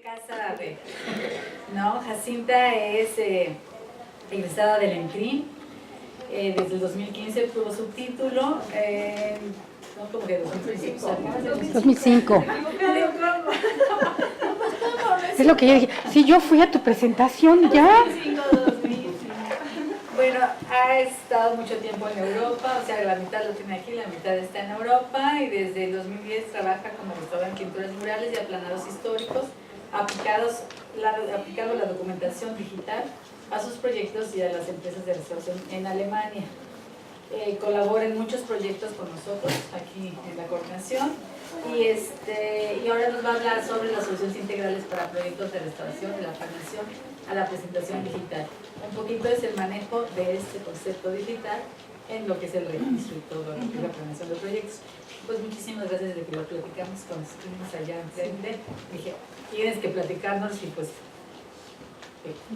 casa de, ¿no? Jacinta es egresada del ENCRIM, desde el 2015 obtuvo su título, no, como que 2005. Es lo que yo dije, sí, yo fui a tu presentación ya. 2005. Bueno, ha estado mucho tiempo en Europa, o sea, la mitad lo tiene aquí, la mitad está en Europa, y desde el 2010 trabaja como restaurador en pinturas murales y aplanados históricos, aplicado la documentación digital a sus proyectos y a las empresas de restauración en Alemania. Colabora en muchos proyectos con nosotros aquí en la coordinación, y ahora nos va a hablar sobre las soluciones integrales para proyectos de restauración, de la planeación a la presentación digital. Un poquito es el manejo de este concepto digital en lo que es el registro y todo lo que es la planeación de proyectos. Pues muchísimas gracias de que lo platicamos cuando estuvimos allá enfrente. Dije, tienes que platicarnos, y pues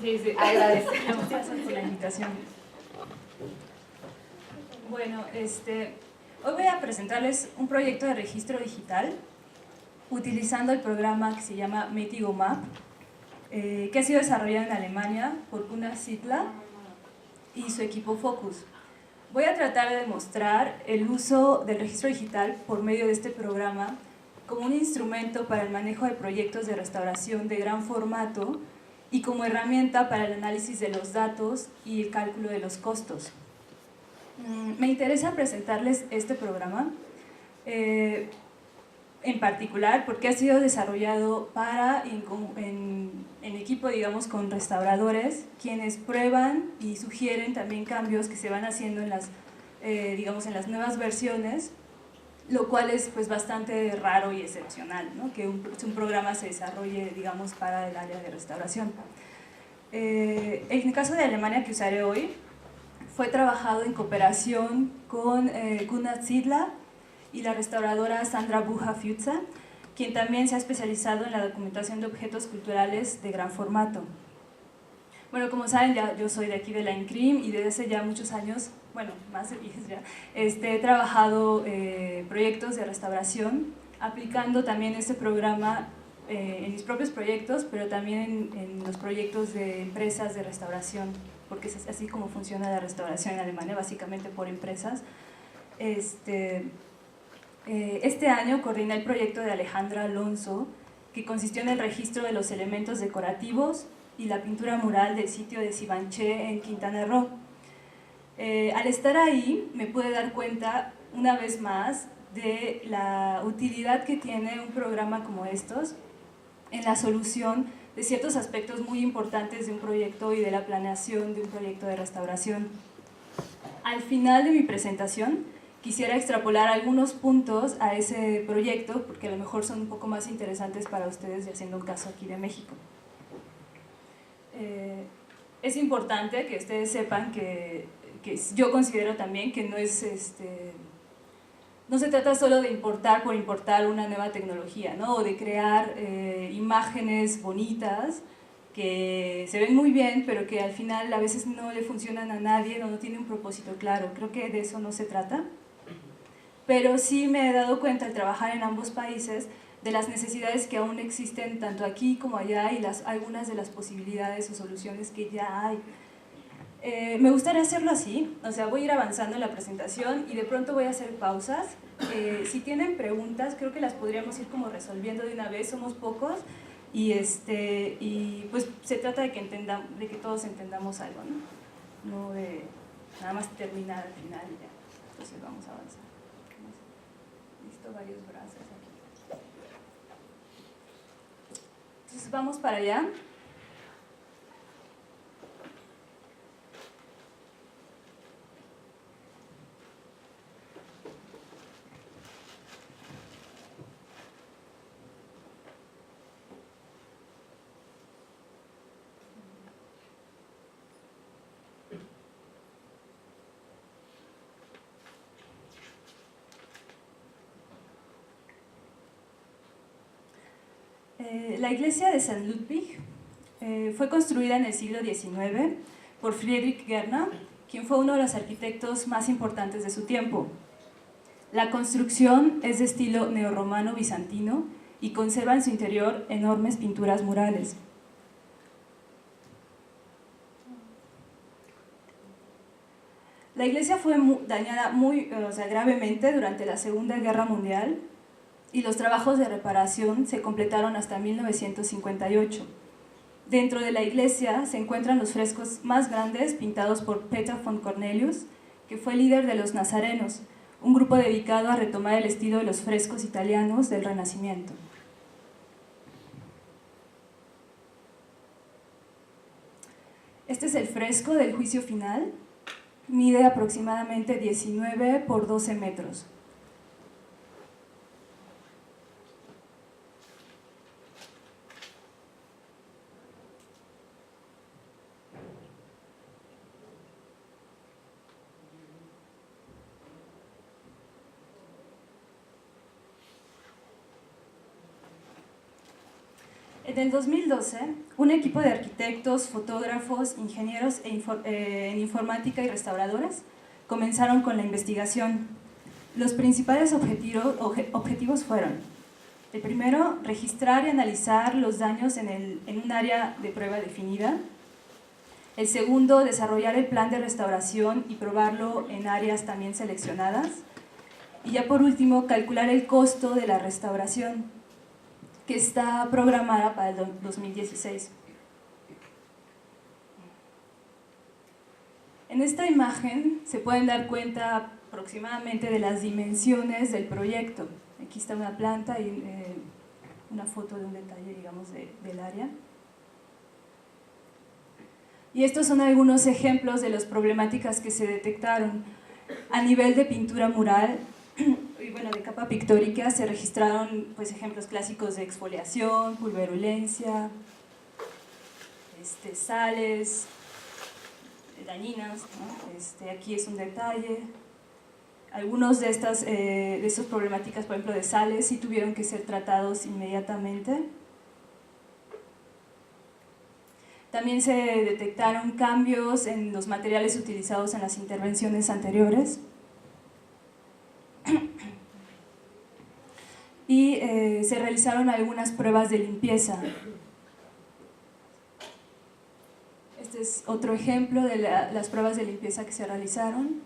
sí. Agradecemos. Gracias por la invitación. Bueno, hoy voy a presentarles un proyecto de registro digital utilizando el programa que se llama Metigo Map, que ha sido desarrollado en Alemania por Gunnar Ziegler y su equipo Focus. Voy a tratar de demostrar el uso del registro digital por medio de este programa como un instrumento para el manejo de proyectos de restauración de gran formato y como herramienta para el análisis de los datos y el cálculo de los costos. Me interesa presentarles este programa en particular porque ha sido desarrollado en equipo, digamos, con restauradores, quienes prueban y sugieren también cambios que se van haciendo en las, digamos, en las nuevas versiones, lo cual es pues bastante raro y excepcional, ¿no? Que un programa se desarrolle, digamos, para el área de restauración. En el caso de Alemania, que usaré hoy, fue trabajado en cooperación con Gunnar Ziegler y la restauradora Sandra Bucher-Fuetzer, quien también se ha especializado en la documentación de objetos culturales de gran formato. Bueno, como saben, yo soy de aquí de la ENCRIM y desde hace ya muchos años, bueno, más de 10 ya, he trabajado proyectos de restauración, aplicando también este programa en mis propios proyectos, pero también en los proyectos de empresas de restauración, porque es así como funciona la restauración en Alemania, básicamente por empresas. Este año coordiné el proyecto de Alejandra Alonso, que consistió en el registro de los elementos decorativos y la pintura mural del sitio de Sibanché en Quintana Roo. Al estar ahí me pude dar cuenta una vez más de la utilidad que tiene un programa como estos en la solución de ciertos aspectos muy importantes de un proyecto y de la planeación de un proyecto de restauración. Al final de mi presentación quisiera extrapolar algunos puntos a ese proyecto porque a lo mejor son un poco más interesantes para ustedes y haciendo un caso aquí de México. Es importante que ustedes sepan que yo considero también que no es no se trata solo de importar por importar una nueva tecnología, ¿no? O de crear imágenes bonitas que se ven muy bien, pero que al final a veces no le funcionan a nadie, no tienen un propósito claro. Creo que de eso no se trata. Pero sí me he dado cuenta al trabajar en ambos países de las necesidades que aún existen tanto aquí como allá y algunas de las posibilidades o soluciones que ya hay. Me gustaría hacerlo así, o sea, voy a ir avanzando en la presentación y de pronto voy a hacer pausas. Si tienen preguntas, creo que las podríamos ir como resolviendo de una vez, somos pocos y pues se trata de que todos entendamos algo, ¿no? No de nada más terminar al final y ya. Entonces vamos a avanzar. Listo, varios brazos aquí. Entonces vamos para allá. La iglesia de San Ludwig fue construida en el siglo XIX por Friedrich Gerner, quien fue uno de los arquitectos más importantes de su tiempo. La construcción es de estilo neorromano bizantino y conserva en su interior enormes pinturas murales. La iglesia fue dañada gravemente durante la Segunda Guerra Mundial y los trabajos de reparación se completaron hasta 1958. Dentro de la iglesia se encuentran los frescos más grandes pintados por Peter von Cornelius, que fue líder de los Nazarenos, un grupo dedicado a retomar el estilo de los frescos italianos del Renacimiento. Este es el fresco del juicio final. Mide aproximadamente 19 por 12 metros. En el 2012, un equipo de arquitectos, fotógrafos, ingenieros en informática y restauradores comenzaron con la investigación. Los principales objetivos fueron: el primero, registrar y analizar los daños en un área de prueba definida. El segundo, desarrollar el plan de restauración y probarlo en áreas también seleccionadas. Y ya por último, calcular el costo de la restauración, que está programada para el 2016. En esta imagen se pueden dar cuenta aproximadamente de las dimensiones del proyecto. Aquí está una planta y una foto de un detalle, digamos, del área. Y estos son algunos ejemplos de las problemáticas que se detectaron. A nivel de pintura mural, y bueno, de capa pictórica, se registraron pues, ejemplos clásicos de exfoliación, pulverulencia, sales dañinas, ¿no? Aquí es un detalle. Algunos de estas problemáticas, por ejemplo, de sales, sí tuvieron que ser tratados inmediatamente. También se detectaron cambios en los materiales utilizados en las intervenciones anteriores. Y se realizaron algunas pruebas de limpieza. Este es otro ejemplo de las pruebas de limpieza que se realizaron.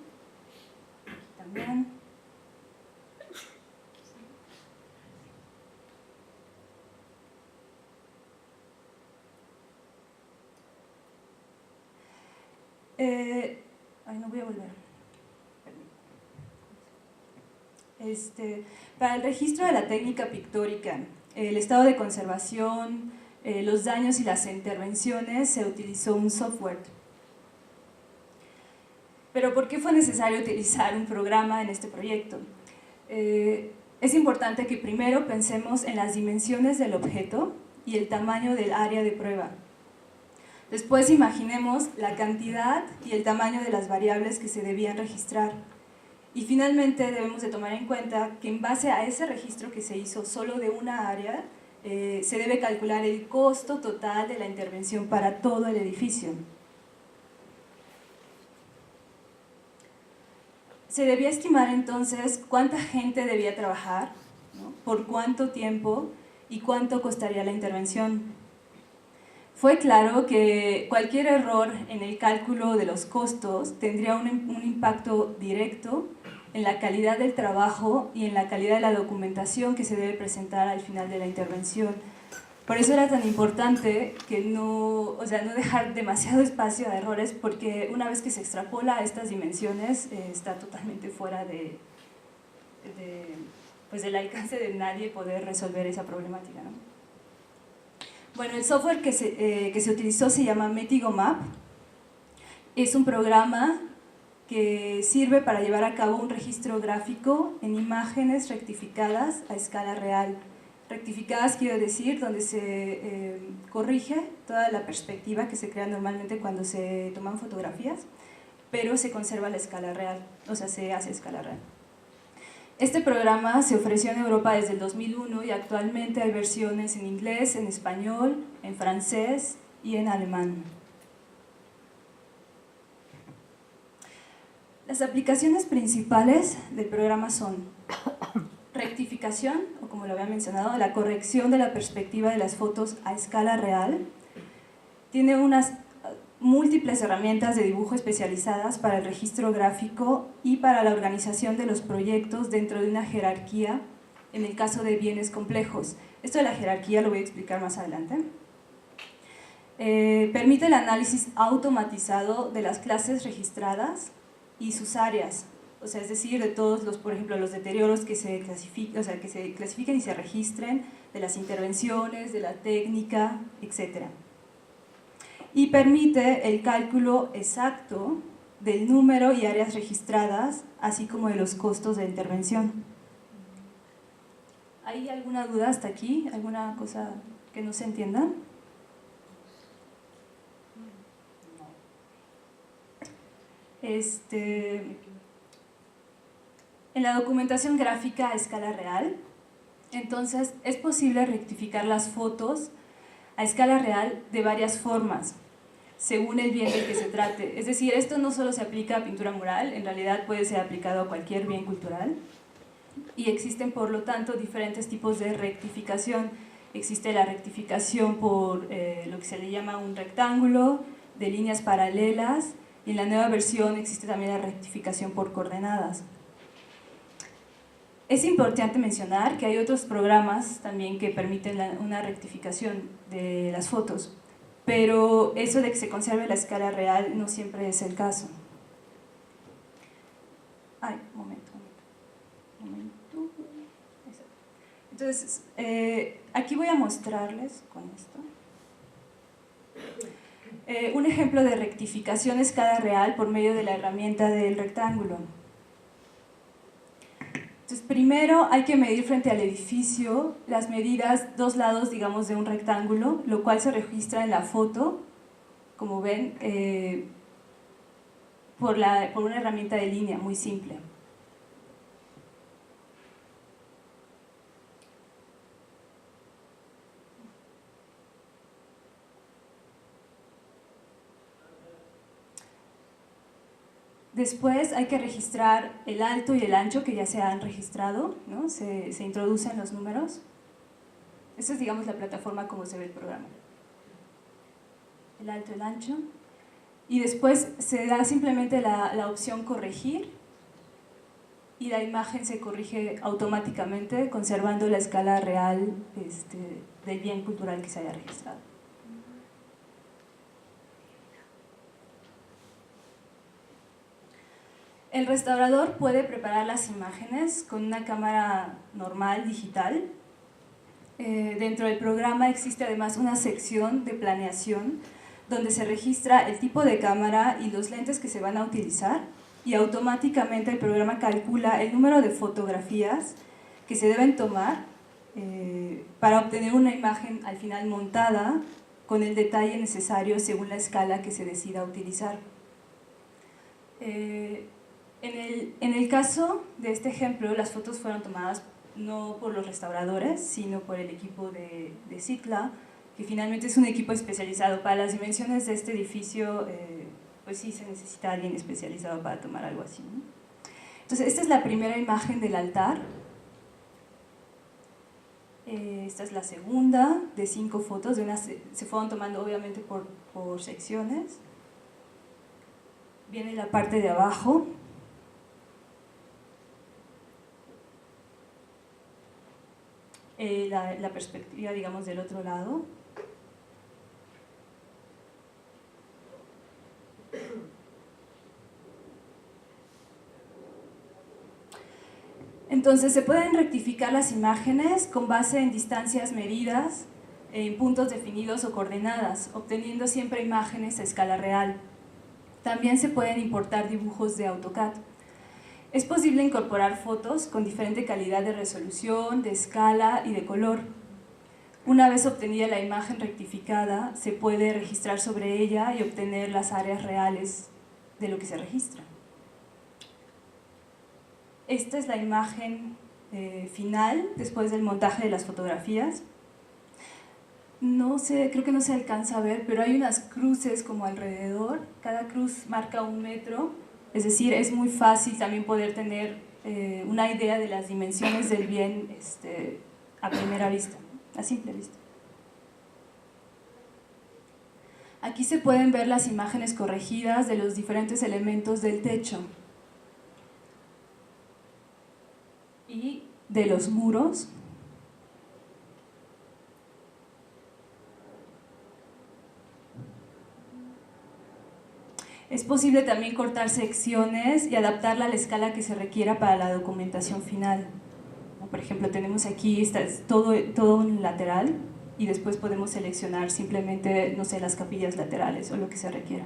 También. No voy a volver. Para el registro de la técnica pictórica, el estado de conservación, los daños y las intervenciones, se utilizó un software. Pero ¿por qué fue necesario utilizar un programa en este proyecto? Es importante que primero pensemos en las dimensiones del objeto y el tamaño del área de prueba. Después imaginemos la cantidad y el tamaño de las variables que se debían registrar. Y finalmente debemos de tomar en cuenta que en base a ese registro que se hizo solo de una área, se debe calcular el costo total de la intervención para todo el edificio. Se debía estimar entonces cuánta gente debía trabajar, ¿no? Por cuánto tiempo y cuánto costaría la intervención. Fue claro que cualquier error en el cálculo de los costos tendría un impacto directo en la calidad del trabajo y en la calidad de la documentación que se debe presentar al final de la intervención. Por eso era tan importante que no dejar demasiado espacio a errores, porque una vez que se extrapola a estas dimensiones, está totalmente fuera del alcance de nadie poder resolver esa problemática, ¿no? Bueno, el software que se utilizó se llama Metigo Map. Es un programa que sirve para llevar a cabo un registro gráfico en imágenes rectificadas a escala real. Rectificadas quiero decir donde se corrige toda la perspectiva que se crea normalmente cuando se toman fotografías, pero se conserva la escala real, o sea, se hace a escala real. Este programa se ofreció en Europa desde el 2001 y actualmente hay versiones en inglés, en español, en francés y en alemán. Las aplicaciones principales del programa son rectificación, como lo había mencionado, la corrección de la perspectiva de las fotos a escala real. Tiene unas múltiples herramientas de dibujo especializadas para el registro gráfico y para la organización de los proyectos dentro de una jerarquía en el caso de bienes complejos. Esto de la jerarquía lo voy a explicar más adelante. Permite el análisis automatizado de las clases registradas y sus áreas, o sea, es decir, de todos los, por ejemplo, los deterioros que se clasifiquen y se registren, de las intervenciones, de la técnica, etc. Y permite el cálculo exacto del número y áreas registradas, así como de los costos de intervención. ¿Hay alguna duda hasta aquí? ¿Alguna cosa que no se entienda? En la documentación gráfica a escala real, entonces es posible rectificar las fotos a escala real de varias formas, según el bien del que se trate. Es decir, esto no solo se aplica a pintura mural, en realidad puede ser aplicado a cualquier bien cultural, y existen por lo tanto diferentes tipos de rectificación. Existe la rectificación por lo que se le llama un rectángulo, de líneas paralelas, y en la nueva versión existe también la rectificación por coordenadas. Es importante mencionar que hay otros programas también que permiten una rectificación de las fotos, pero eso de que se conserve la escala real no siempre es el caso. Ay, momento. Entonces, aquí voy a mostrarles con esto un ejemplo de rectificación a escala real por medio de la herramienta del rectángulo. Entonces, primero hay que medir frente al edificio las medidas, dos lados, digamos, de un rectángulo, lo cual se registra en la foto, como ven, por una herramienta de línea muy simple. Después hay que registrar el alto y el ancho que ya se han registrado, ¿no? Se introducen los números. Esa es, digamos, la plataforma como se ve el programa. El alto, el ancho. Y después se da simplemente la opción corregir y la imagen se corrige automáticamente conservando la escala real del bien cultural que se haya registrado. El restaurador puede preparar las imágenes con una cámara normal, digital. Dentro del programa existe además una sección de planeación donde se registra el tipo de cámara y los lentes que se van a utilizar y automáticamente el programa calcula el número de fotografías que se deben tomar para obtener una imagen al final montada con el detalle necesario según la escala que se decida utilizar. En el caso de este ejemplo, las fotos fueron tomadas no por los restauradores, sino por el equipo de CITLA, que finalmente es un equipo especializado. Para las dimensiones de este edificio, pues sí se necesita alguien especializado para tomar algo así, ¿no? Entonces, esta es la primera imagen del altar. Esta es la segunda de 5 fotos, se fueron tomando obviamente por secciones. Viene la parte de abajo. La perspectiva, digamos, del otro lado. Entonces se pueden rectificar las imágenes con base en distancias medidas, en puntos definidos o coordenadas, obteniendo siempre imágenes a escala real. También se pueden importar dibujos de AutoCAD. Es posible incorporar fotos con diferente calidad de resolución, de escala y de color. Una vez obtenida la imagen rectificada, se puede registrar sobre ella y obtener las áreas reales de lo que se registra. Esta es la imagen final, después del montaje de las fotografías. No sé, creo que no se alcanza a ver, pero hay unas cruces como alrededor. Cada cruz marca 1 metro. Es decir, es muy fácil también poder tener una idea de las dimensiones del bien a primera vista, a simple vista. Aquí se pueden ver las imágenes corregidas de los diferentes elementos del techo y de los muros. Es posible también cortar secciones y adaptarla a la escala que se requiera para la documentación final. Por ejemplo, tenemos aquí todo un lateral y después podemos seleccionar simplemente, no sé, las capillas laterales o lo que se requiera.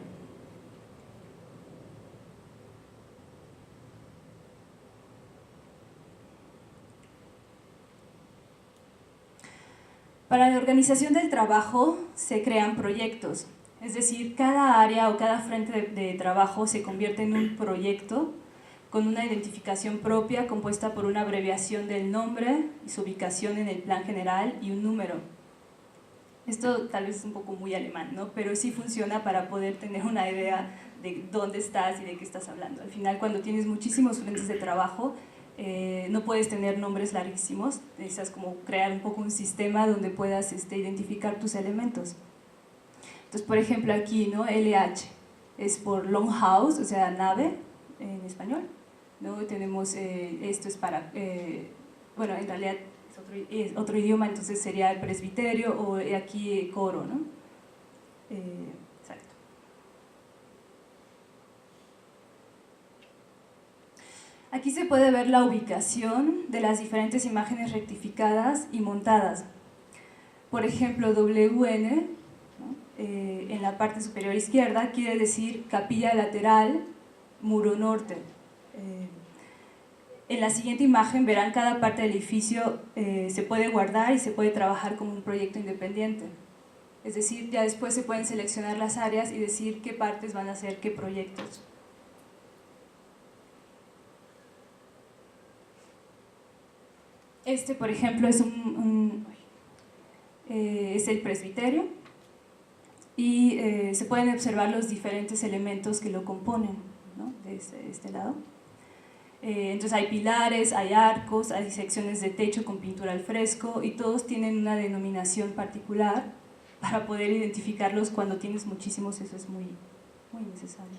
Para la organización del trabajo se crean proyectos, es decir, cada área o cada frente de trabajo se convierte en un proyecto con una identificación propia compuesta por una abreviación del nombre y su ubicación en el plan general y un número. Esto tal vez es un poco muy alemán, ¿no? Pero sí funciona para poder tener una idea de dónde estás y de qué estás hablando. Al final, cuando tienes muchísimos frentes de trabajo, no puedes tener nombres larguísimos, necesitas como crear un poco un sistema donde puedas identificar tus elementos. Entonces, por ejemplo, aquí, ¿no? LH es por Longhouse, o sea, nave en español. Luego tenemos, esto es para, bueno, en realidad es otro idioma, entonces sería el presbiterio o aquí coro, ¿no? Exacto. Aquí se puede ver la ubicación de las diferentes imágenes rectificadas y montadas. Por ejemplo, WN, ¿no? En la parte superior izquierda quiere decir capilla lateral, muro norte. En la siguiente imagen verán cada parte del edificio se puede guardar y se puede trabajar como un proyecto independiente. Es decir, ya después se pueden seleccionar las áreas y decir qué partes van a ser qué proyectos. Este, por ejemplo, es es el presbiterio y se pueden observar los diferentes elementos que lo componen, ¿no? De este lado. Entonces hay pilares, hay arcos, hay secciones de techo con pintura al fresco y todos tienen una denominación particular para poder identificarlos cuando tienes muchísimos, eso es muy, muy necesario.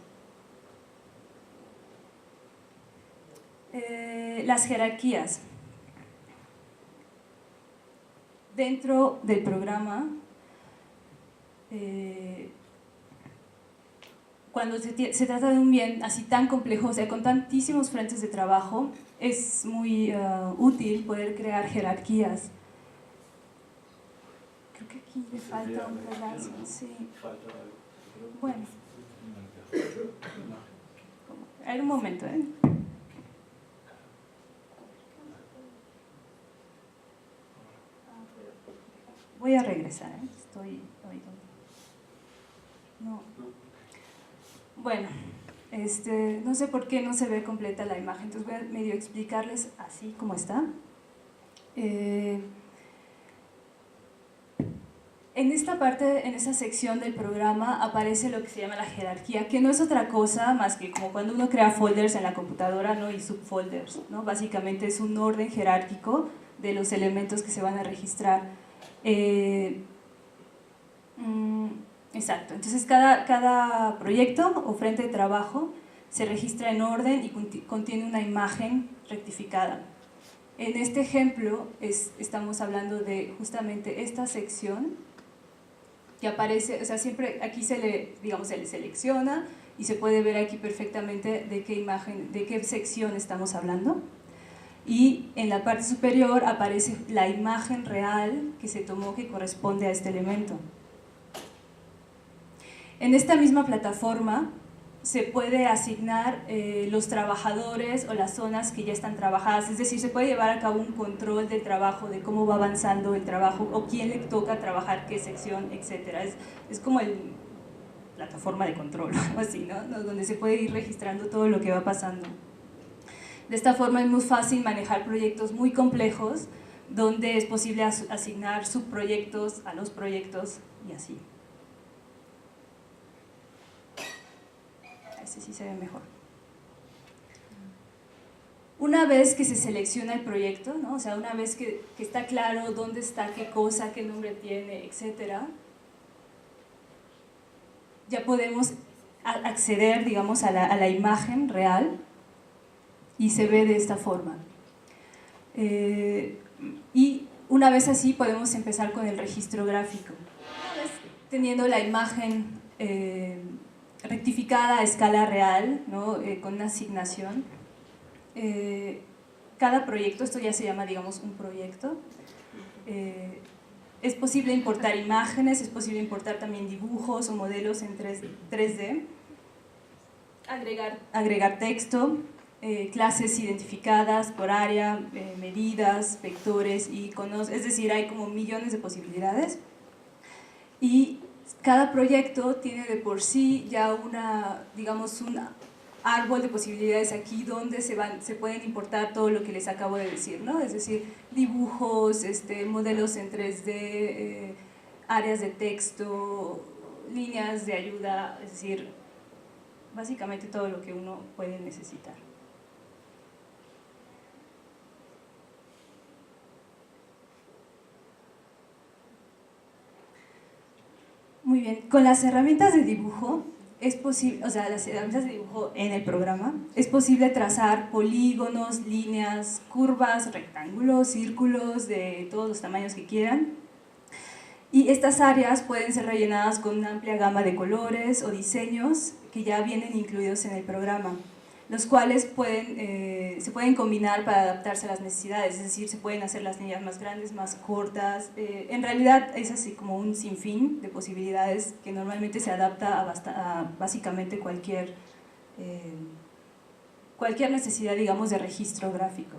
Las jerarquías. Dentro del programa, cuando se trata de un bien así tan complejo, o sea, con tantísimos frentes de trabajo, es muy útil poder crear jerarquías. Creo que aquí le falta un pedazo, sí. Bueno. A ver, un momento, ¿eh? Voy a regresar, ¿eh? Estoy no. Bueno, no sé por qué no se ve completa la imagen, entonces voy a medio explicarles así como está. En esta parte, en esa sección del programa, aparece lo que se llama la jerarquía, que no es otra cosa más que como cuando uno crea folders en la computadora, ¿no? Y subfolders, ¿no? Básicamente es un orden jerárquico de los elementos que se van a registrar. Exacto, entonces cada proyecto o frente de trabajo se registra en orden y contiene una imagen rectificada. En este ejemplo estamos hablando de justamente esta sección que aparece, o sea, siempre aquí se le selecciona y se puede ver aquí perfectamente de qué imagen, de qué sección estamos hablando. Y en la parte superior aparece la imagen real que se tomó que corresponde a este elemento. En esta misma plataforma se puede asignar los trabajadores o las zonas que ya están trabajadas, es decir, se puede llevar a cabo un control del trabajo, de cómo va avanzando el trabajo o quién le toca trabajar qué sección, etc. Es como la plataforma de control, algo así, ¿no? Donde se puede ir registrando todo lo que va pasando. De esta forma es muy fácil manejar proyectos muy complejos donde es posible asignar subproyectos a los proyectos y así. Este sí se ve mejor. Una vez que se selecciona el proyecto, ¿no? O sea, una vez que está claro dónde está, qué cosa, qué nombre tiene, etc., ya podemos acceder, digamos, a la imagen real y se ve de esta forma. Y una vez así podemos empezar con el registro gráfico. Una vez teniendo la imagen rectificada a escala real, ¿no? Con una asignación, cada proyecto, esto ya se llama, digamos, un proyecto, es posible importar imágenes, es posible importar también dibujos o modelos en 3D, agregar texto, clases identificadas por área, medidas, vectores, iconos, es decir, hay como millones de posibilidades. Y cada proyecto tiene de por sí ya digamos, un árbol de posibilidades aquí donde se pueden importar todo lo que les acabo de decir, ¿no? Es decir, dibujos, modelos en 3D, áreas de texto, líneas de ayuda, es decir, básicamente todo lo que uno puede necesitar. Muy bien, con las herramientas de dibujo es posible, o sea, las herramientas de dibujo en el programa, es posible trazar polígonos, líneas, curvas, rectángulos, círculos de todos los tamaños que quieran. Y estas áreas pueden ser rellenadas con una amplia gama de colores o diseños que ya vienen incluidos en el programa, los cuales se pueden combinar para adaptarse a las necesidades, es decir, se pueden hacer las líneas más grandes, más cortas. En realidad es así como un sinfín de posibilidades que normalmente se adapta a básicamente cualquier necesidad, digamos, de registro gráfico.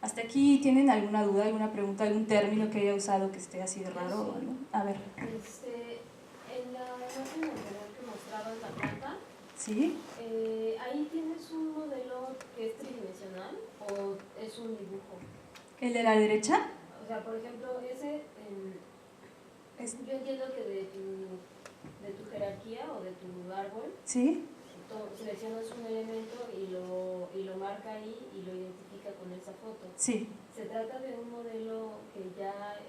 ¿Hasta aquí tienen alguna duda, alguna pregunta, algún término que haya usado que esté así de raro o algo? A ver. En la imagen anterior que mostrabas la planta, ¿sí? ¿Ahí tienes un modelo que es tridimensional o es un dibujo? ¿El de la derecha? O sea, por ejemplo, yo entiendo que de tu jerarquía o de tu árbol, ¿sí? seleccionas un elemento y lo marca ahí y lo identifica con esa foto. Sí. ¿Se trata de un modelo que ya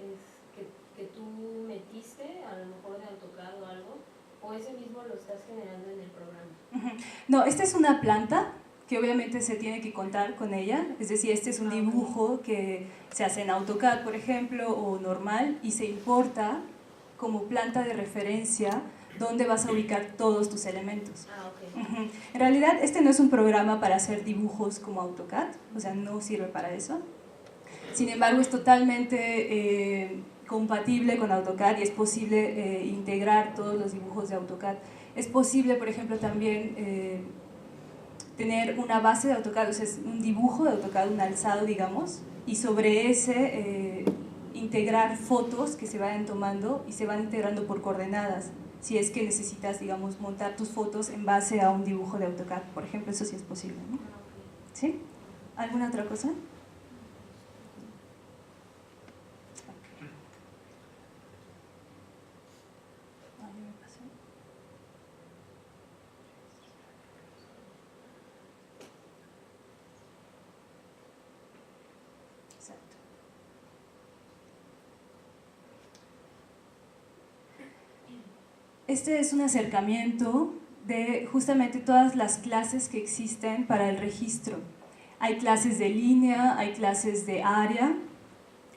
que tú metiste, a lo mejor de AutoCAD o algo, o ese mismo lo estás generando en el programa? No, esta es una planta que obviamente se tiene que contar con ella, es decir, este es un dibujo que se hace en AutoCAD, por ejemplo, o normal, y se importa como planta de referencia donde vas a ubicar todos tus elementos. Okay. En realidad, este no es un programa para hacer dibujos como AutoCAD, o sea, no sirve para eso. Sin embargo, es totalmente compatible con AutoCAD y es posible integrar todos los dibujos de AutoCAD. Es posible, por ejemplo, también tener una base de AutoCAD, o sea, es un dibujo de AutoCAD, un alzado, digamos, y sobre ese integrar fotos que se vayan tomando y se van integrando por coordenadas. Si es que necesitas, digamos, montar tus fotos en base a un dibujo de AutoCAD, por ejemplo, eso sí es posible, ¿no? ¿Sí? ¿Alguna otra cosa? Exacto. Este es un acercamiento de justamente todas las clases que existen para el registro. Hay clases de línea, hay clases de área,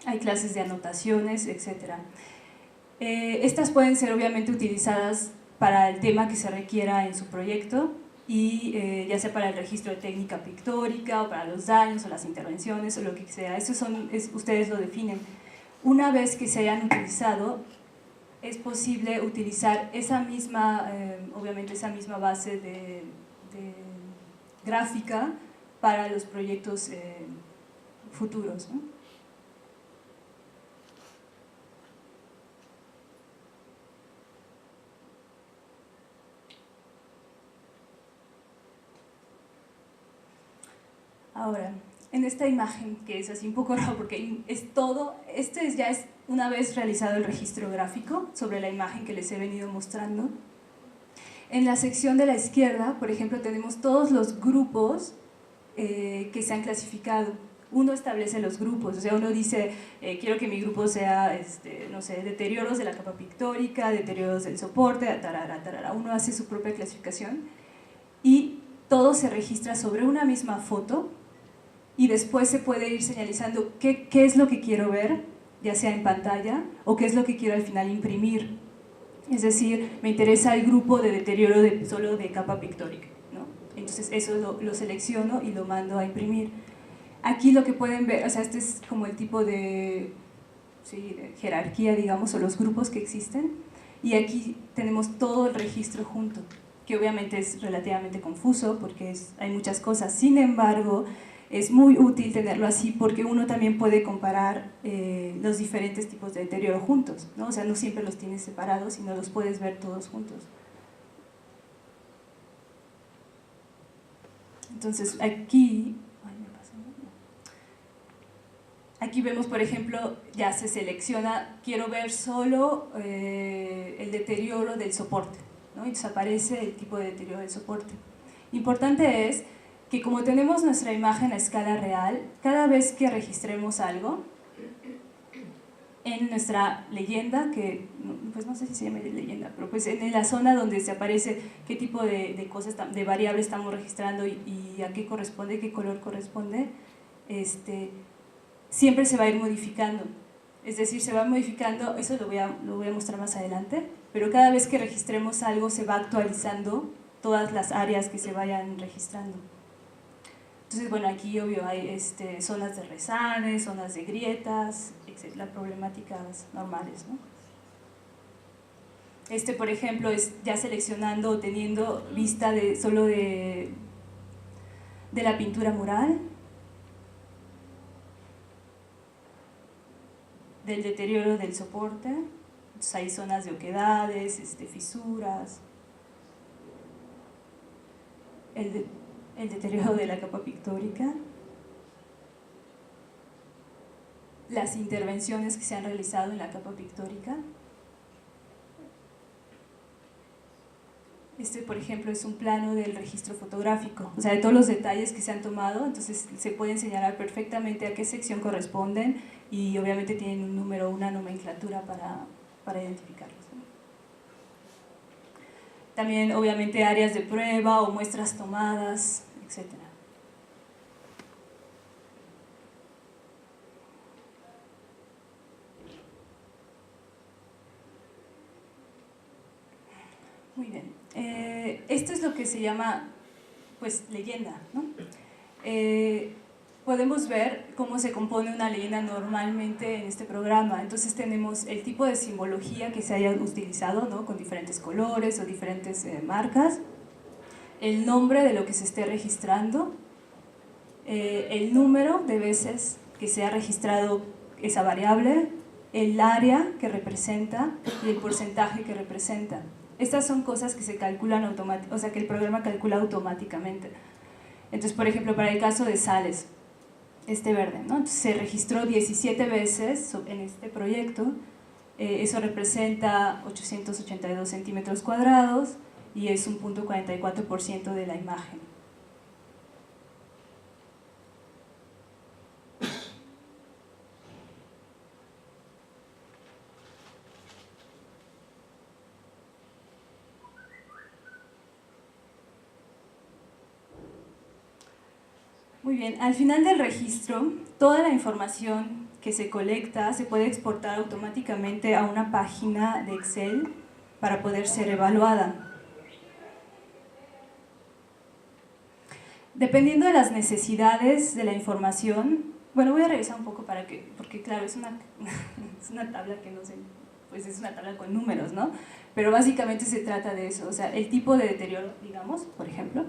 hay clases de anotaciones, etc. Estas pueden ser obviamente utilizadas para el tema que se requiera en su proyecto, y ya sea para el registro de técnica pictórica o para los daños o las intervenciones o lo que sea. Eso ustedes lo definen. Una vez que se hayan utilizado, es posible utilizar esa misma, obviamente esa misma base de gráfica para los proyectos futuros, ¿no? Ahora, en esta imagen, que es así un poco raro porque es todo, ya es una vez realizado el registro gráfico sobre la imagen que les he venido mostrando. En la sección de la izquierda, por ejemplo, tenemos todos los grupos que se han clasificado. Uno establece los grupos, o sea, uno dice, quiero que mi grupo sea, no sé, deterioros de la capa pictórica, deterioros del soporte, tarara, tarara. Uno hace su propia clasificación y todo se registra sobre una misma foto y después se puede ir señalizando qué es lo que quiero ver, ya sea en pantalla, o qué es lo que quiero al final imprimir. Es decir, me interesa el grupo de deterioro solo de capa pictórica, ¿no? Entonces eso lo selecciono y lo mando a imprimir. Aquí lo que pueden ver, o sea, este es como el tipo de, sí, de jerarquía, digamos, o los grupos que existen, y aquí tenemos todo el registro junto, que obviamente es relativamente confuso porque hay muchas cosas. Sin embargo, es muy útil tenerlo así porque uno también puede comparar los diferentes tipos de deterioro juntos, ¿no? O sea, no siempre los tienes separados, sino los puedes ver todos juntos. Entonces, aquí vemos, por ejemplo, ya se selecciona, quiero ver solo el deterioro del soporte, ¿no? Y desaparece el tipo de deterioro del soporte. Importante es que como tenemos nuestra imagen a escala real, cada vez que registremos algo en nuestra leyenda, que pues no sé si se llama leyenda, pero pues en la zona donde se aparece qué tipo de cosas, de variables estamos registrando y a qué corresponde, qué color corresponde, siempre se va a ir modificando. Es decir, se va modificando, eso lo voy a mostrar más adelante, pero cada vez que registremos algo se va actualizando todas las áreas que se vayan registrando. Entonces, bueno, aquí obvio hay zonas de rezanes, zonas de grietas, etc., las problemáticas normales, ¿no? Por ejemplo, es ya seleccionando o teniendo vista solo de la pintura mural, del deterioro del soporte. Entonces hay zonas de oquedades, fisuras, el deterioro de la capa pictórica, las intervenciones que se han realizado en la capa pictórica. Por ejemplo, es un plano del registro fotográfico, o sea, de todos los detalles que se han tomado, entonces se pueden señalar perfectamente a qué sección corresponden y obviamente tienen un número, una nomenclatura para identificarlos, ¿no? También, obviamente, áreas de prueba o muestras tomadas, etc. Muy bien. Esto es lo que se llama, pues, leyenda, ¿no? Podemos ver cómo se compone una leyenda normalmente en este programa. Entonces tenemos el tipo de simbología que se haya utilizado, ¿no? Con diferentes colores o diferentes marcas, el nombre de lo que se esté registrando, el número de veces que se ha registrado esa variable, el área que representa y el porcentaje que representa. Estas son cosas que se calculan automáticamente, o sea, que el programa calcula automáticamente. Entonces, por ejemplo, para el caso de sales, verde, ¿no? Entonces, se registró 17 veces en este proyecto, eso representa 882 centímetros cuadrados y es un 0.44% de la imagen. Muy bien, al final del registro, toda la información que se colecta se puede exportar automáticamente a una página de Excel para poder ser evaluada. Dependiendo de las necesidades de la información, bueno, voy a revisar un poco porque claro, es una tabla que no sé, pues es una tabla con números, ¿no? Pero básicamente se trata de eso, o sea, el tipo de deterioro, digamos, por ejemplo,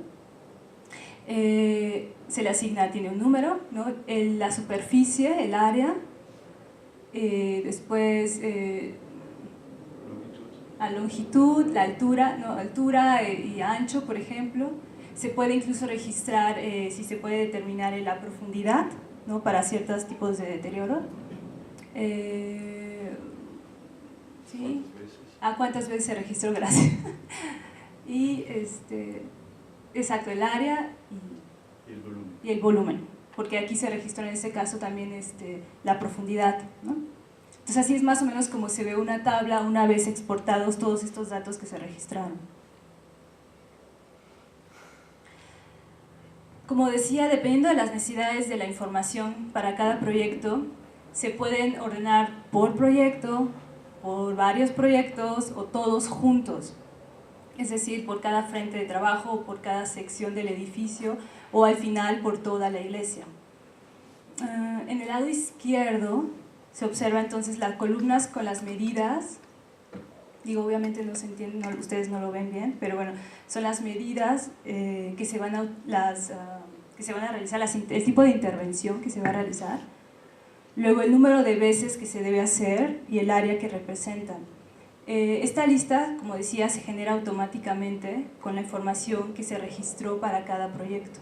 se le asigna, tiene un número, ¿no? La superficie, el área, después a longitud, la altura, ¿no? Altura y ancho, por ejemplo. Se puede incluso registrar si se puede determinar la profundidad, ¿no? Para ciertos tipos de deterioro. ¿Sí? ¿A cuántas veces se registró? Gracias. Y exacto, el área y el volumen. y el volumen, porque aquí se registró en este caso también la profundidad, ¿no? Entonces así es más o menos como se ve una tabla una vez exportados todos estos datos que se registraron. Como decía, dependiendo de las necesidades de la información para cada proyecto, se pueden ordenar por proyecto, por varios proyectos o todos juntos. Es decir, por cada frente de trabajo, por cada sección del edificio o al final por toda la iglesia. En el lado izquierdo se observa entonces las columnas con las medidas. Digo, obviamente no se entiende, no, ustedes no lo ven bien, pero bueno, son las medidas que se van a realizar, el tipo de intervención que se va a realizar, luego el número de veces que se debe hacer y el área que representan. Esta lista, como decía, se genera automáticamente con la información que se registró para cada proyecto.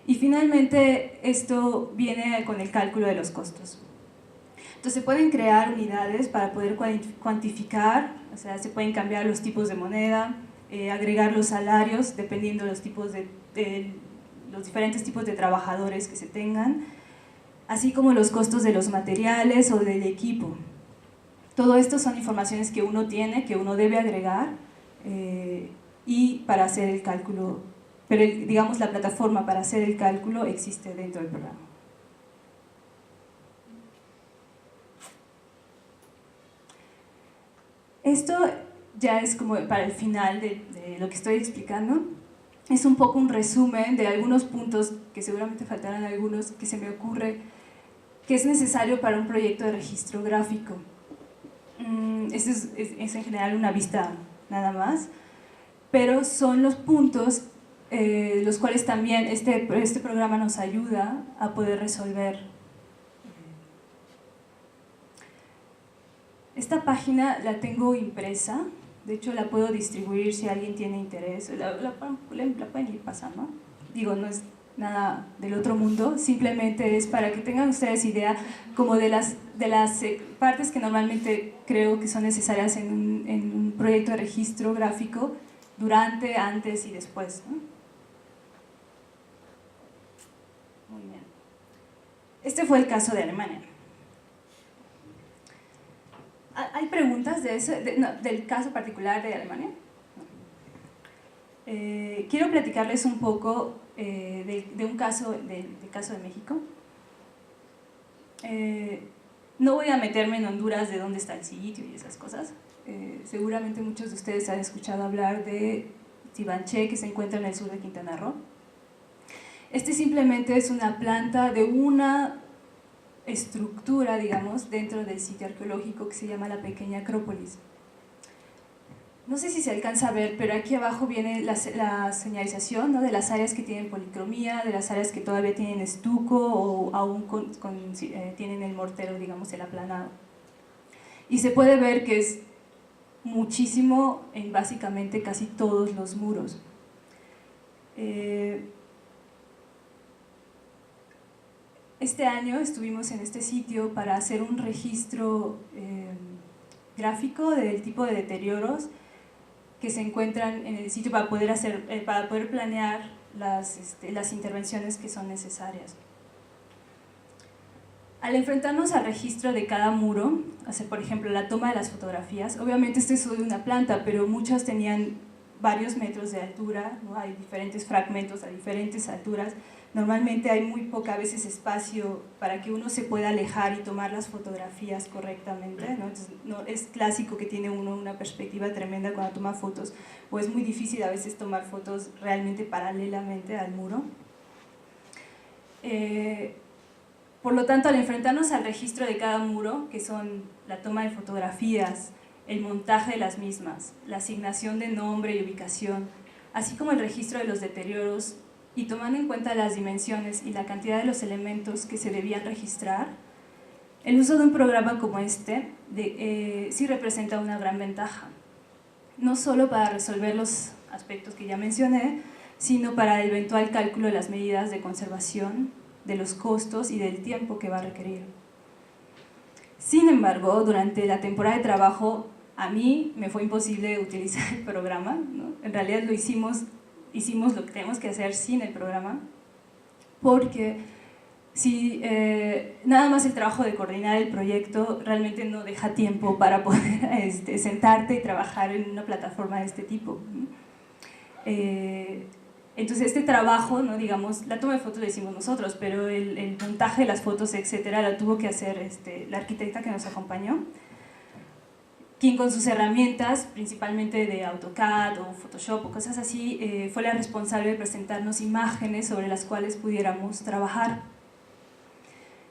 Y finalmente, esto viene con el cálculo de los costos. Entonces se pueden crear unidades para poder cuantificar, o sea, se pueden cambiar los tipos de moneda, agregar los salarios dependiendo de los diferentes tipos de trabajadores que se tengan, así como los costos de los materiales o del equipo. Todo esto son informaciones que uno tiene, que uno debe agregar y para hacer el cálculo, pero digamos la plataforma para hacer el cálculo existe dentro del programa. Esto ya es como para el final de lo que estoy explicando. Es un poco un resumen de algunos puntos, que seguramente faltarán algunos, que se me ocurre que es necesario para un proyecto de registro gráfico. Esto es en general una vista nada más, pero son los puntos los cuales también este programa nos ayuda a poder resolver. Esta página la tengo impresa, de hecho la puedo distribuir si alguien tiene interés, la pueden ir pasando. Digo, no es nada del otro mundo, simplemente es para que tengan ustedes idea como de las partes que normalmente creo que son necesarias en un proyecto de registro gráfico durante, antes y después, ¿no? Muy bien. Este fue el caso de Alemania. ¿Hay preguntas del caso particular de Alemania? Quiero platicarles un poco de un caso, del caso de México. No voy a meterme en Honduras, de dónde está el sitio y esas cosas. Seguramente muchos de ustedes han escuchado hablar de Tibanché, que se encuentra en el sur de Quintana Roo. Este simplemente es una planta de una estructura, digamos, dentro del sitio arqueológico que se llama la Pequeña Acrópolis. No sé si se alcanza a ver, pero aquí abajo viene la señalización, ¿no?, de las áreas que tienen policromía, de las áreas que todavía tienen estuco o aún tienen el mortero, digamos, el aplanado. Y se puede ver que es muchísimo en básicamente casi todos los muros. Este año estuvimos en este sitio para hacer un registro gráfico del tipo de deterioros que se encuentran en el sitio para poder planear las intervenciones que son necesarias. Al enfrentarnos al registro de cada muro, hacer por ejemplo la toma de las fotografías, obviamente este es solo una planta, pero muchas tenían varios metros de altura, ¿no? Hay diferentes fragmentos a diferentes alturas. Normalmente hay muy poca veces espacio para que uno se pueda alejar y tomar las fotografías correctamente, ¿no? Entonces, no, es clásico que tiene uno una perspectiva tremenda cuando toma fotos, o es muy difícil a veces tomar fotos realmente paralelamente al muro. Por lo tanto, al enfrentarnos al registro de cada muro, que son la toma de fotografías, el montaje de las mismas, la asignación de nombre y ubicación, así como el registro de los deterioros, y tomando en cuenta las dimensiones y la cantidad de los elementos que se debían registrar, el uso de un programa como este sí representa una gran ventaja, no solo para resolver los aspectos que ya mencioné, sino para el eventual cálculo de las medidas de conservación, de los costos y del tiempo que va a requerir. Sin embargo, durante la temporada de trabajo A mí me fue imposible utilizar el programa, ¿no? En realidad hicimos lo que tenemos que hacer sin el programa, porque si nada más el trabajo de coordinar el proyecto realmente no deja tiempo para poder sentarte y trabajar en una plataforma de este tipo, ¿no? Entonces este trabajo, ¿no? Digamos, la toma de fotos la hicimos nosotros, pero el montaje de las fotos, etcétera, la tuvo que hacer la arquitecta que nos acompañó, quien con sus herramientas, principalmente de AutoCAD o Photoshop o cosas así, fue la responsable de presentarnos imágenes sobre las cuales pudiéramos trabajar.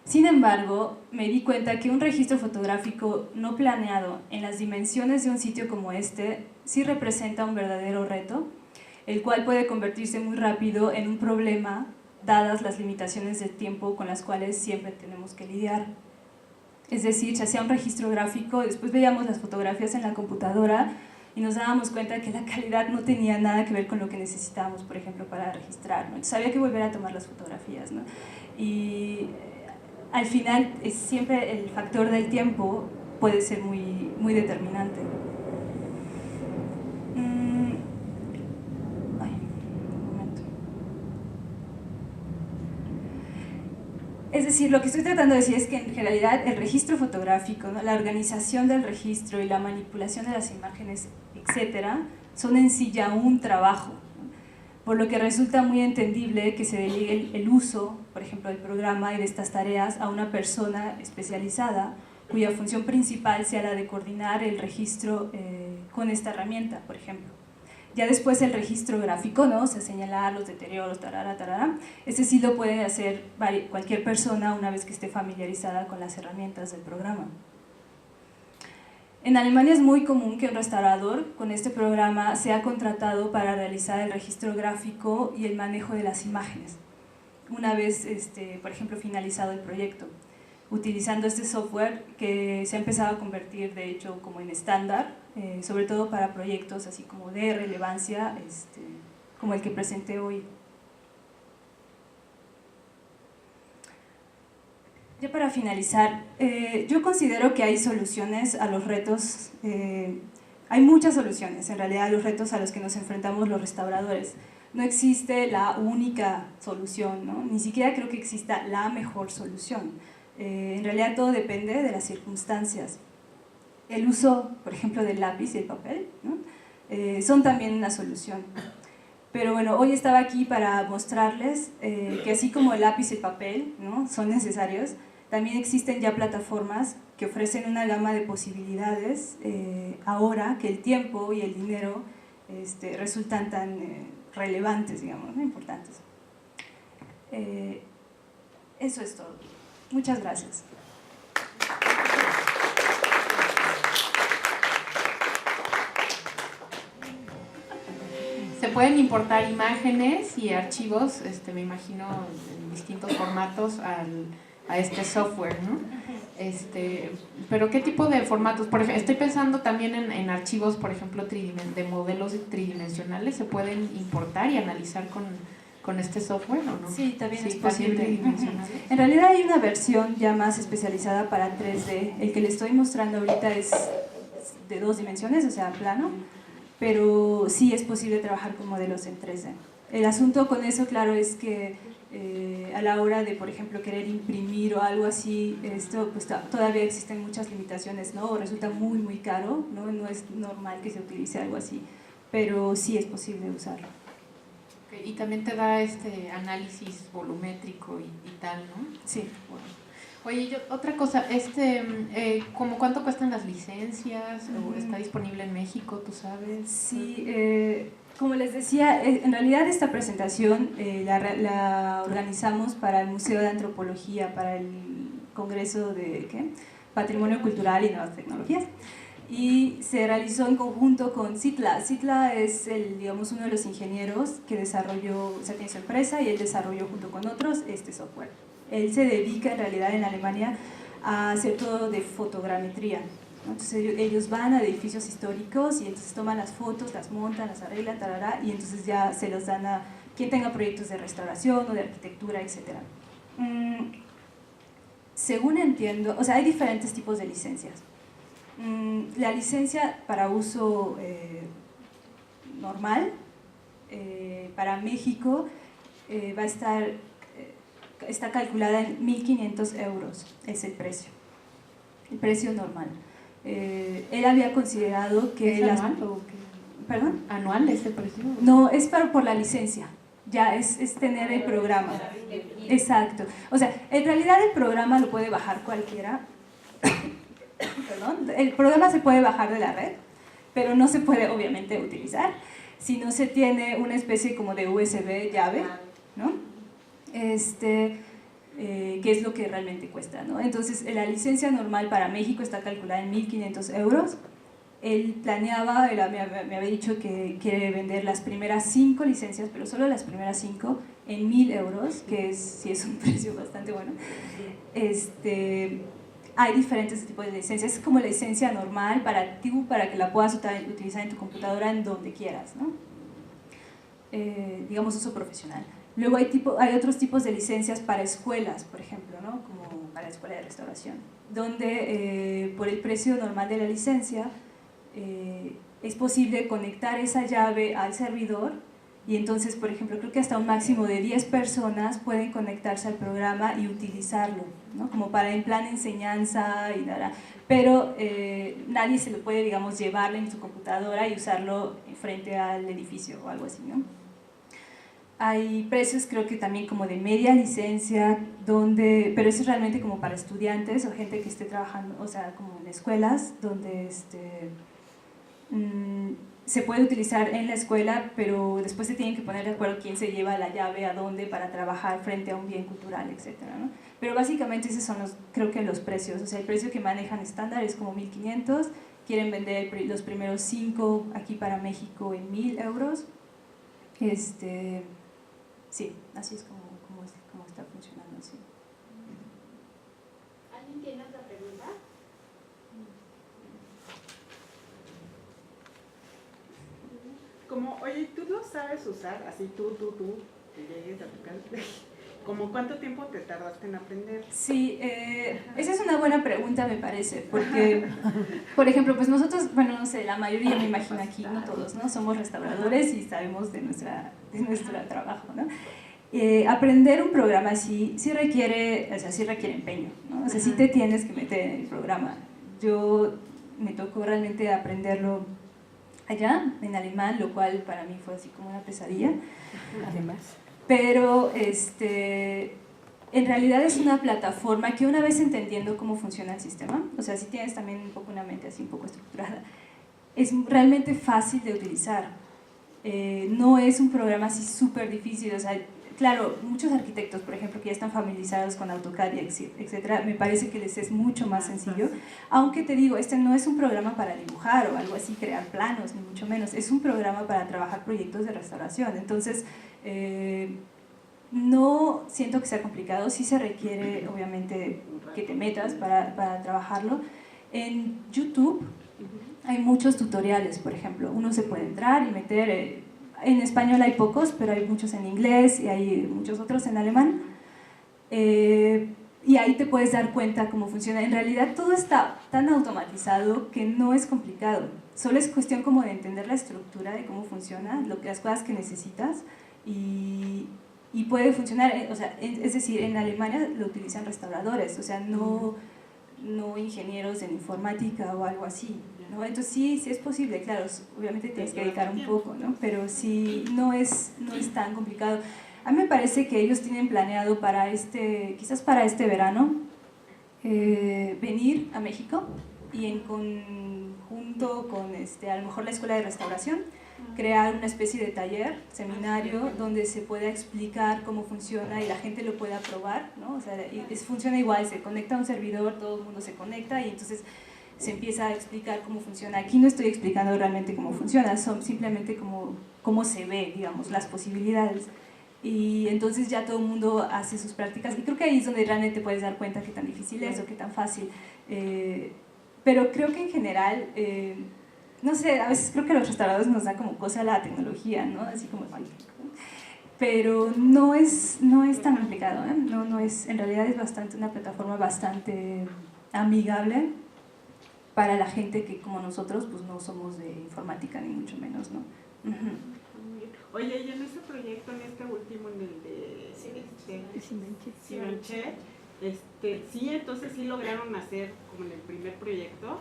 Sin embargo, me di cuenta que un registro fotográfico no planeado en las dimensiones de un sitio como este sí representa un verdadero reto, el cual puede convertirse muy rápido en un problema, dadas las limitaciones de tiempo con las cuales siempre tenemos que lidiar. Es decir, se hacía un registro gráfico, después veíamos las fotografías en la computadora y nos dábamos cuenta que la calidad no tenía nada que ver con lo que necesitábamos, por ejemplo, para registrar, ¿no? Entonces había que volver a tomar las fotografías, ¿no? Y al final siempre el factor del tiempo puede ser muy, muy determinante. Es decir, lo que estoy tratando de decir es que en realidad el registro fotográfico, ¿no? La organización del registro y la manipulación de las imágenes, etcétera, son en sí ya un trabajo, ¿no? Por lo que resulta muy entendible que se delegue el uso, por ejemplo, del programa y de estas tareas a una persona especializada cuya función principal sea la de coordinar el registro con esta herramienta, por ejemplo. Ya después el registro gráfico, ¿no? O sea, señalar los deterioros, tarara, tarara. Ese sí lo puede hacer cualquier persona una vez que esté familiarizada con las herramientas del programa. En Alemania es muy común que un restaurador con este programa sea contratado para realizar el registro gráfico y el manejo de las imágenes, una vez, por ejemplo, finalizado el proyecto, utilizando este software que se ha empezado a convertir, de hecho, como en estándar, sobre todo para proyectos así como de relevancia, como el que presenté hoy. Ya para finalizar, yo considero que hay soluciones a los retos, hay muchas soluciones en realidad a los retos a los que nos enfrentamos los restauradores. No existe la única solución, ¿no? Ni siquiera creo que exista la mejor solución. En realidad todo depende de las circunstancias. El uso, por ejemplo, del lápiz y el papel, ¿no? Son también una solución. Pero bueno, hoy estaba aquí para mostrarles que así como el lápiz y el papel, ¿no? Son necesarios, también existen ya plataformas que ofrecen una gama de posibilidades ahora que el tiempo y el dinero resultan tan relevantes, digamos, ¿no? Importantes. Eso es todo. Muchas gracias. Se pueden importar imágenes y archivos, me imagino, en distintos formatos a este software, ¿no? Pero ¿qué tipo de formatos? Por ejemplo, estoy pensando también en archivos, por ejemplo, de modelos tridimensionales, ¿se pueden importar y analizar con este software o no? Sí, también es posible. posible. En realidad hay una versión ya más especializada para 3D. El que le estoy mostrando ahorita es de 2 dimensiones, o sea, plano, pero sí es posible trabajar con modelos en 3D. El asunto con eso, claro, es que a la hora de, por ejemplo, querer imprimir o algo así, pues todavía existen muchas limitaciones, ¿no? O resulta muy, muy caro, ¿no? No es normal que se utilice algo así, pero sí es posible usarlo. Okay. Y también te da análisis volumétrico y tal, ¿no? Sí. Bueno. Oye, otra cosa, ¿cómo cuánto cuestan las licencias? ¿O está disponible en México, tú sabes? Sí, como les decía, en realidad esta presentación la organizamos para el Museo de Antropología, para el Congreso de Patrimonio Cultural y Nuevas Tecnologías. Y se realizó en conjunto con Citla. Citla es digamos, uno de los ingenieros que desarrolló, o sea, tiene su empresa y él desarrolló junto con otros este software. Él se dedica en realidad en Alemania a hacer todo de fotogrametría, ¿no? Entonces ellos van a edificios históricos y entonces toman las fotos, las montan, las arreglan, tarará, y entonces ya se los dan a quien tenga proyectos de restauración o de arquitectura, etc. Según entiendo, o sea, hay diferentes tipos de licencias. La licencia para uso normal para México va a estar, está calculada en 1.500 euros, es el precio normal. Él había considerado que... ¿Es anual o qué? ¿Perdón? ¿Anual ese precio? No, es por la licencia, ya es tener el programa. Exacto. O sea, en realidad el programa lo puede bajar cualquiera. Perdón, el programa se puede bajar de la red, pero no se puede obviamente utilizar si no se tiene una especie como de USB llave, ¿no? Que es lo que realmente cuesta, ¿no? Entonces, la licencia normal para México está calculada en 1.500 euros. Él planeaba, me había dicho que quiere vender las primeras 5 licencias, pero solo las primeras 5 en 1.000 euros, que sí es un precio bastante bueno. Hay diferentes tipos de licencias, es como la licencia normal para ti, para que la puedas utilizar en tu computadora en donde quieras, ¿no? Digamos uso profesional. Luego hay otros tipos de licencias para escuelas, por ejemplo, ¿no? Como para la escuela de restauración, donde por el precio normal de la licencia es posible conectar esa llave al servidor y entonces, por ejemplo, creo que hasta un máximo de 10 personas pueden conectarse al programa y utilizarlo, ¿no? Como para en plan enseñanza y nada, pero nadie se lo puede, digamos, llevarlo en su computadora y usarlo frente al edificio o algo así, ¿no? Hay precios, creo que también como de media licencia, pero eso es realmente como para estudiantes o gente que esté trabajando, o sea, como en escuelas, donde se puede utilizar en la escuela, pero después se tienen que poner de acuerdo quién se lleva la llave a dónde para trabajar frente a un bien cultural, etcétera, ¿no? Pero básicamente esos son creo que los precios, o sea, el precio que manejan estándar es como 1.500, quieren vender los primeros 5 aquí para México en 1.000 euros. Sí, así es como está funcionando, sí. ¿Alguien tiene otra pregunta? Como, oye, ¿tú lo sabes usar? Así tú, que llegues a tu casa. ¿Cómo cuánto tiempo te tardaste en aprender? Sí, esa es una buena pregunta, me parece, porque, por ejemplo, pues nosotros, bueno, no sé, la mayoría, me imagino aquí, no todos, ¿no? Somos restauradores y sabemos de nuestro trabajo, ¿no? Aprender un programa sí requiere, sí requiere empeño, ¿no? O sea, sí te tienes que meter en el programa. Me tocó realmente aprenderlo allá, en alemán, lo cual para mí fue así como una pesadilla. Además. Pero en realidad es una plataforma que una vez entendiendo cómo funciona el sistema, o sea, si tienes también un poco una mente así un poco estructurada, es realmente fácil de utilizar. No es un programa así súper difícil, o sea, claro, muchos arquitectos, por ejemplo, que ya están familiarizados con AutoCAD, etcétera, me parece que les es mucho más sencillo, aunque te digo, este no es un programa para dibujar o algo así, crear planos, ni mucho menos, es un programa para trabajar proyectos de restauración, entonces no siento que sea complicado, sí se requiere obviamente que te metas para trabajarlo. En YouTube hay muchos tutoriales, por ejemplo, uno se puede entrar y meter, en español hay pocos, pero hay muchos en inglés y hay muchos otros en alemán, y ahí te puedes dar cuenta cómo funciona. En realidad todo está tan automatizado que no es complicado, solo es cuestión como de entender la estructura de cómo funciona, las cosas que necesitas y puede funcionar, o sea, es decir, en Alemania lo utilizan restauradores, o sea, no ingenieros en informática o algo así, ¿no? Entonces sí es posible, claro, obviamente tienes que dedicar un poco, ¿no? Pero sí, no es tan complicado. A mí me parece que ellos tienen planeado quizás para este verano, venir a México y en conjunto con a lo mejor la Escuela de Restauración, crear una especie de taller, seminario, donde se pueda explicar cómo funciona y la gente lo pueda probar, ¿no? O sea, funciona igual, se conecta a un servidor, todo el mundo se conecta y entonces se empieza a explicar cómo funciona. Aquí no estoy explicando realmente cómo funciona, son simplemente cómo se ve, digamos, las posibilidades. Y entonces ya todo el mundo hace sus prácticas y creo que ahí es donde realmente puedes dar cuenta qué tan difícil es o qué tan fácil. Pero creo que en general... no sé, a veces creo que a los restauradores nos da como cosa la tecnología, ¿no? Así como... Pero no es tan complicado, ¿eh? No es, en realidad es una plataforma bastante amigable para la gente que como nosotros pues no somos de informática ni mucho menos, ¿no? Oye, y en ese proyecto, en este último, en el de Cibanche, sí, entonces sí lograron hacer como en el primer proyecto.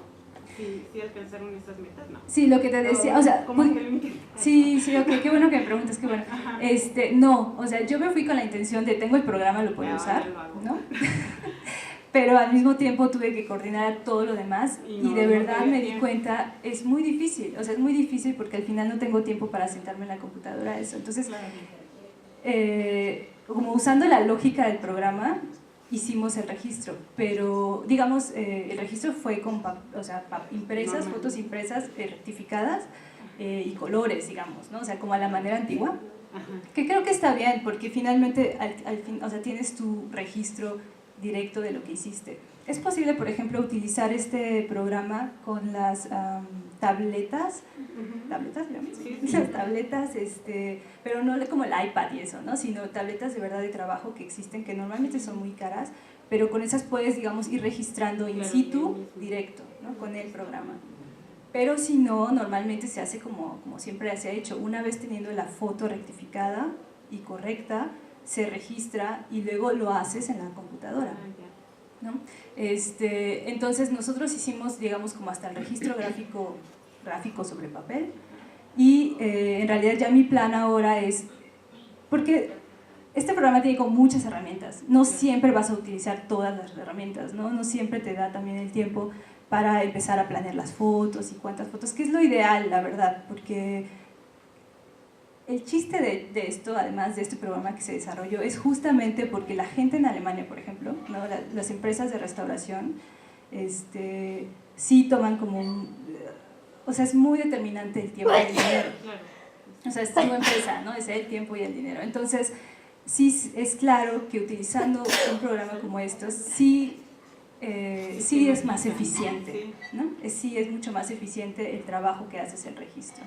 ¿Sí alcanzaron esas metas? No. Sí, lo que te decía, o sea, ¿cómo pues, que lo intentaron? sí, ok, qué bueno que me preguntas, qué bueno. No, o sea, yo me fui con la intención de tengo el programa, lo puedo usar, ¿no? Pero al mismo tiempo tuve que coordinar todo lo demás y de verdad me di cuenta, es muy difícil, o sea, es muy difícil porque al final no tengo tiempo para sentarme en la computadora a eso. Entonces, como usando la lógica del programa, hicimos el registro, pero digamos, el registro fue con impresas, fotos impresas, rectificadas y colores, digamos, ¿no? O sea, como a la manera antigua, que creo que está bien, porque finalmente al fin, o sea, tienes tu registro directo de lo que hiciste. Es posible, por ejemplo, utilizar este programa con las tabletas, digamos, las tabletas, pero no como el iPad y eso, ¿no? Sino tabletas de verdad de trabajo que existen, que normalmente son muy caras, pero con esas puedes, digamos, ir registrando in situ, directo, ¿no? Con el programa. Pero si no, normalmente se hace como siempre se ha hecho, una vez teniendo la foto rectificada y correcta, se registra y luego lo haces en la computadora, ¿no? Entonces nosotros hicimos, digamos, como hasta el registro gráfico sobre papel y en realidad ya mi plan ahora es, porque este programa tiene como muchas herramientas, no siempre vas a utilizar todas las herramientas, ¿no? No siempre te da también el tiempo para empezar a planear las fotos y cuántas fotos, que es lo ideal, la verdad, porque el chiste de esto, además de este programa que se desarrolló, es justamente porque la gente en Alemania, por ejemplo, ¿no? Las empresas de restauración, sí toman como o sea, es muy determinante el tiempo y el dinero. O sea, es tu empresa, ¿no? Es el tiempo y el dinero. Entonces, sí es claro que utilizando un programa como estos, sí es más eficiente, ¿no? Sí es mucho más eficiente el trabajo que haces el registro.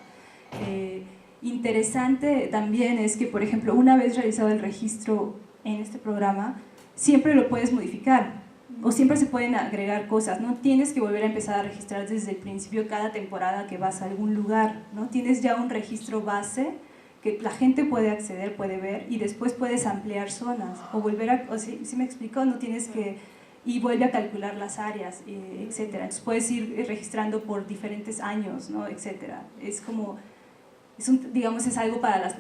Interesante también es que, por ejemplo, una vez realizado el registro en este programa, siempre lo puedes modificar o siempre se pueden agregar cosas, no tienes que volver a empezar a registrar desde el principio cada temporada que vas a algún lugar, ¿no? Tienes ya un registro base que la gente puede acceder, puede ver y después puedes ampliar zonas o volver a, si me explico, no tienes que, y vuelve a calcular las áreas, etcétera. Entonces puedes ir registrando por diferentes años, ¿no? Etcétera. Es como digamos, es algo para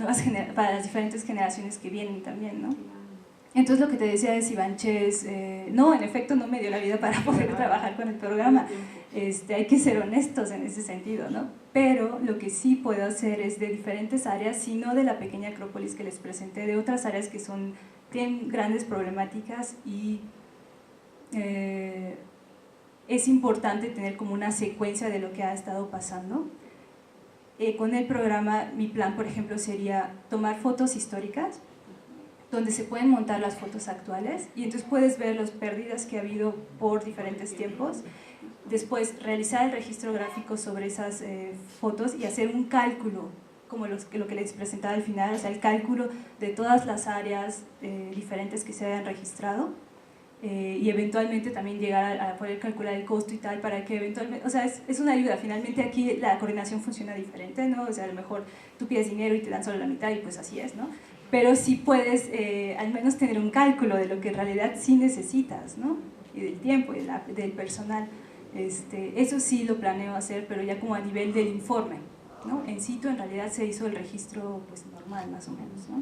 para las diferentes generaciones que vienen también, ¿no? Entonces lo que te decía de Cibanche es, no, en efecto no me dio la vida para poder trabajar con el programa, hay que ser honestos en ese sentido, ¿no? Pero lo que sí puedo hacer es de diferentes áreas, sino de la pequeña Acrópolis que les presenté, de otras áreas que tienen grandes problemáticas y es importante tener como una secuencia de lo que ha estado pasando. Con el programa, mi plan, por ejemplo, sería tomar fotos históricas, donde se pueden montar las fotos actuales, y entonces puedes ver las pérdidas que ha habido por diferentes tiempos, después realizar el registro gráfico sobre esas fotos y hacer un cálculo, como lo que les presentaba al final, o sea, el cálculo de todas las áreas diferentes que se hayan registrado, y eventualmente también llegar a poder calcular el costo y tal para que eventualmente, o sea, es una ayuda, finalmente aquí la coordinación funciona diferente, ¿no? O sea, a lo mejor tú pides dinero y te dan solo la mitad y pues así es, ¿no? Pero sí puedes al menos tener un cálculo de lo que en realidad sí necesitas, ¿no? Y del tiempo y del personal. Eso sí lo planeo hacer, pero ya como a nivel del informe, ¿no? En situ en realidad se hizo el registro pues normal más o menos, ¿no?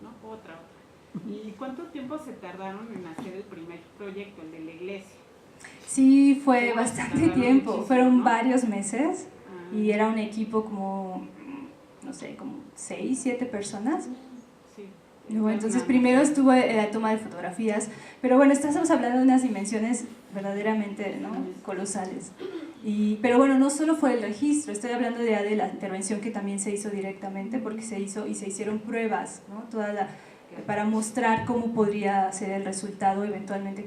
¿No? Otra. ¿Y cuánto tiempo se tardaron en hacer el primer proyecto, el de la iglesia? Sí, fue bastante tiempo, fueron ¿no? varios meses y era un equipo como, no sé, como 6, 7 personas. Sí. No, entonces primero estuvo la toma de fotografías, pero bueno, estamos hablando de unas dimensiones verdaderamente, ¿no? Colosales. Pero bueno, no solo fue el registro, estoy hablando ya de la intervención que también se hizo directamente porque se hicieron pruebas, ¿no? Para mostrar cómo podría ser el resultado eventualmente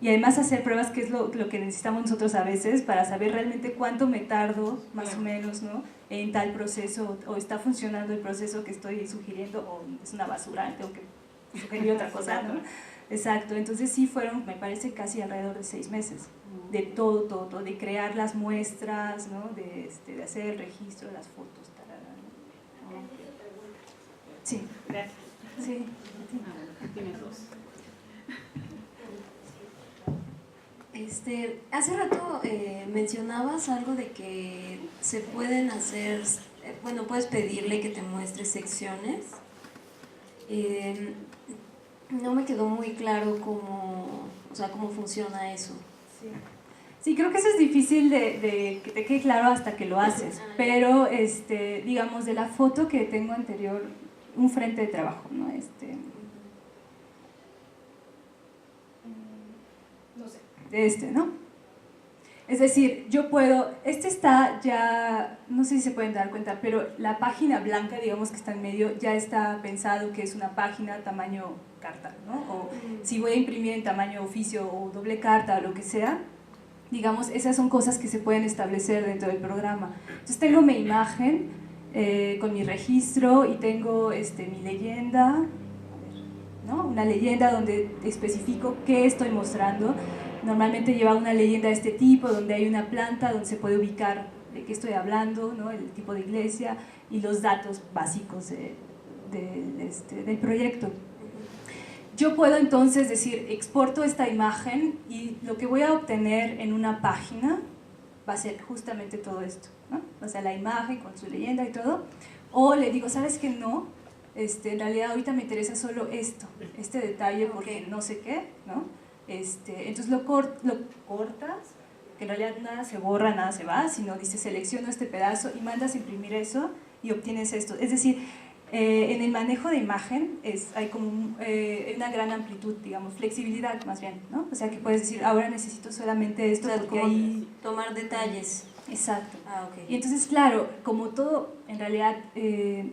y además hacer pruebas, que es lo que necesitamos nosotros a veces para saber realmente cuánto me tardo, más o menos, ¿no? En tal proceso, o está funcionando el proceso que estoy sugiriendo, o es una basura, tengo que sugerir otra cosa, ¿no? Exacto, entonces sí fueron, me parece, casi alrededor de 6 meses, de todo, de crear las muestras, ¿no? De hacer el registro, las fotos, tarara, ¿no? Sí, Gracias. sí. Tienes dos. Hace rato mencionabas algo de que se pueden hacer, bueno, puedes pedirle que te muestre secciones. No me quedó muy claro cómo funciona eso. Sí, creo que eso es difícil de que te quede claro hasta que lo haces, pero digamos, de la foto que tengo anterior, un frente de trabajo, ¿no? No sé, ¿no? Es decir, yo puedo, está ya, no sé si se pueden dar cuenta, pero la página blanca, digamos que está en medio, ya está pensado que es una página tamaño carta, ¿no? O si voy a imprimir en tamaño oficio o doble carta o lo que sea, digamos, esas son cosas que se pueden establecer dentro del programa. Entonces tengo mi imagen con mi registro y tengo mi leyenda, ¿no? Una leyenda donde especifico qué estoy mostrando. Normalmente lleva una leyenda de este tipo, donde hay una planta, donde se puede ubicar de qué estoy hablando, ¿no? El tipo de iglesia y los datos básicos del proyecto. Yo puedo entonces decir, exporto esta imagen y lo que voy a obtener en una página va a ser justamente todo esto, ¿no? O sea, la imagen con su leyenda y todo. O le digo, ¿sabes qué? No, en realidad ahorita me interesa solo esto, este detalle porque no sé qué, ¿no? Entonces lo cortas, que en realidad nada se borra, nada se va, sino dice selecciono este pedazo y mandas a imprimir eso y obtienes esto. Es decir, en el manejo de imagen hay como una gran amplitud, digamos, flexibilidad más bien, ¿no? O sea que puedes decir, ahora necesito solamente esto, O sea, porque como ahí... tomar detalles. Exacto. Ok. Y entonces, claro, como todo, en realidad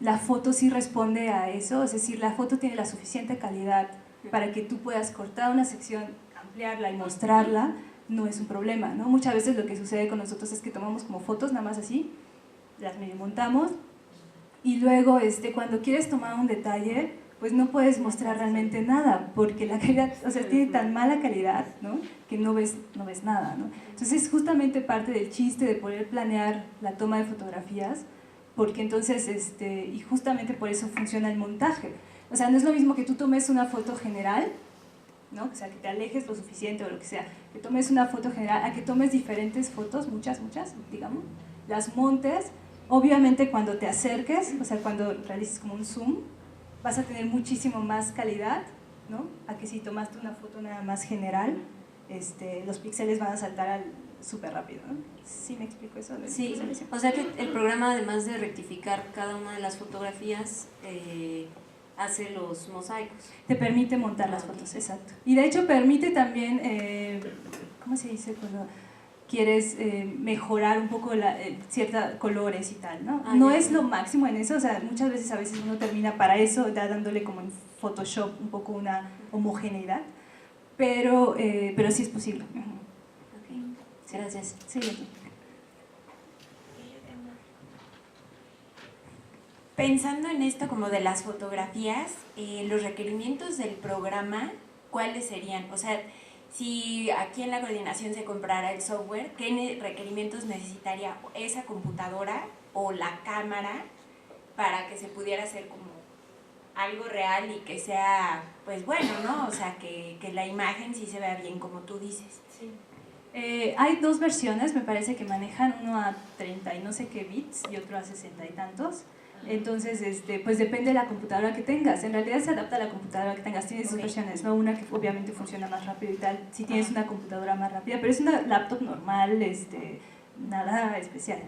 la foto sí responde a eso, es decir, la foto tiene la suficiente calidad para que tú puedas cortar una sección, ampliarla y mostrarla, no es un problema, ¿no? Muchas veces lo que sucede con nosotros es que tomamos como fotos nada más así, las medio montamos y luego cuando quieres tomar un detalle, pues no puedes mostrar realmente nada, porque la calidad, o sea, tiene tan mala calidad, ¿no? Que no ves nada, ¿no? Entonces es justamente parte del chiste de poder planear la toma de fotografías, porque entonces, y justamente por eso funciona el montaje. O sea, no es lo mismo que tú tomes una foto general, ¿no? O sea, que te alejes lo suficiente o lo que sea, que tomes una foto general, a que tomes diferentes fotos, muchas, digamos, las montes. Obviamente cuando te acerques, o sea, cuando realices como un zoom, vas a tener muchísimo más calidad, ¿no? A que si tomaste una foto nada más general, los píxeles van a saltar súper rápido, ¿no? ¿Sí me explico eso? Sí, o sea que el programa, además de rectificar cada una de las fotografías, hace los mosaicos. Te permite montar las fotos, exacto. Y de hecho permite también, ¿cómo se dice? Cuando quieres mejorar un poco ciertos colores y tal, ¿no? No es lo máximo en eso, o sea, muchas veces a veces uno termina para eso, dándole como en Photoshop un poco una homogeneidad, pero sí es posible. Okay. Gracias. Sí. Pensando en esto como de las fotografías, los requerimientos del programa, ¿cuáles serían? O sea, si aquí en la coordinación se comprara el software, ¿qué requerimientos necesitaría esa computadora o la cámara para que se pudiera hacer como algo real y que sea, pues bueno, ¿no? O sea, que la imagen sí se vea bien como tú dices. Sí. Hay dos versiones, me parece que manejan, uno a 30 y no sé qué bits y otro a 60 y tantos. Entonces, pues depende de la computadora que tengas. En realidad se adapta a la computadora que tengas. Tienes dos versiones, ¿no? Una que obviamente funciona más rápido y tal, si tienes una computadora más rápida, pero es una laptop normal, nada especial.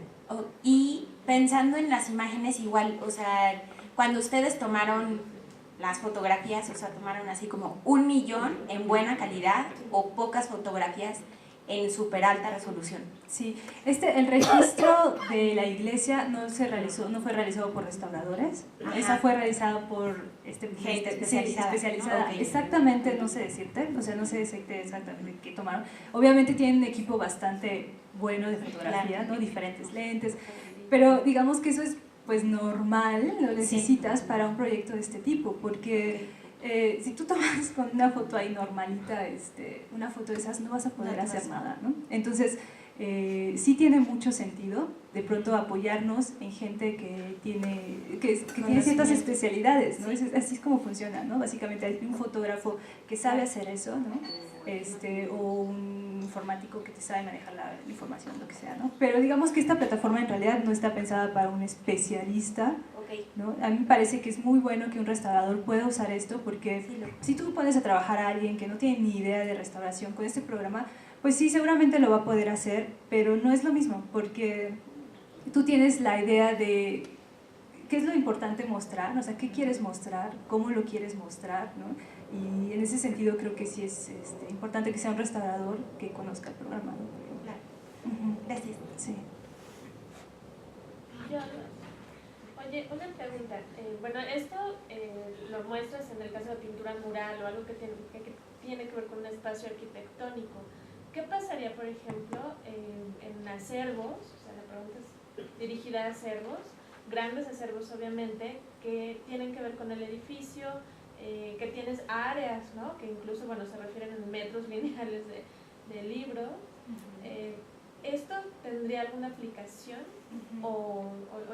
Y pensando en las imágenes igual, o sea, cuando ustedes tomaron las fotografías, o sea, tomaron así como 1 millón en buena calidad o pocas fotografías en súper alta resolución. Sí, el registro de la iglesia no fue realizado por restauradores. Ajá. Esa fue realizada por Gente especializada. Sí, especializada. Okay. Exactamente, no sé decirte, o sea, no sé decirte exactamente qué tomaron. Obviamente tienen un equipo bastante bueno de fotografía, ¿no? Diferentes lentes, pero digamos que eso es pues normal, lo necesitas para un proyecto de este tipo, porque si tú tomas con una foto ahí normalita, una foto de esas, no vas a poder hacer nada, ¿no? Entonces, sí tiene mucho sentido de pronto apoyarnos en gente que tiene ciertas especialidades, ¿no? Así es como funciona, ¿no? Básicamente hay un fotógrafo que sabe hacer eso, ¿no? O un informático que te sabe manejar la información, lo que sea, ¿no? Pero digamos que esta plataforma en realidad no está pensada para un especialista, ¿no? A mí me parece que es muy bueno que un restaurador pueda usar esto, porque si tú pones a trabajar a alguien que no tiene ni idea de restauración con este programa, pues sí, seguramente lo va a poder hacer, pero no es lo mismo, porque tú tienes la idea de qué es lo importante mostrar, o sea, qué quieres mostrar, cómo lo quieres mostrar, ¿no? Y en ese sentido creo que sí es importante que sea un restaurador que conozca el programa, ¿no? Claro. Gracias. Sí. Oye, una pregunta. Bueno, esto lo muestras en el caso de pintura mural o algo que tiene que ver con un espacio arquitectónico. ¿Qué pasaría, por ejemplo, en acervos? O sea, la pregunta es dirigida a acervos, grandes acervos obviamente, que tienen que ver con el edificio, que tienes áreas, ¿no? Que incluso, bueno, se refieren en metros lineales de libros. ¿Esto tendría alguna aplicación o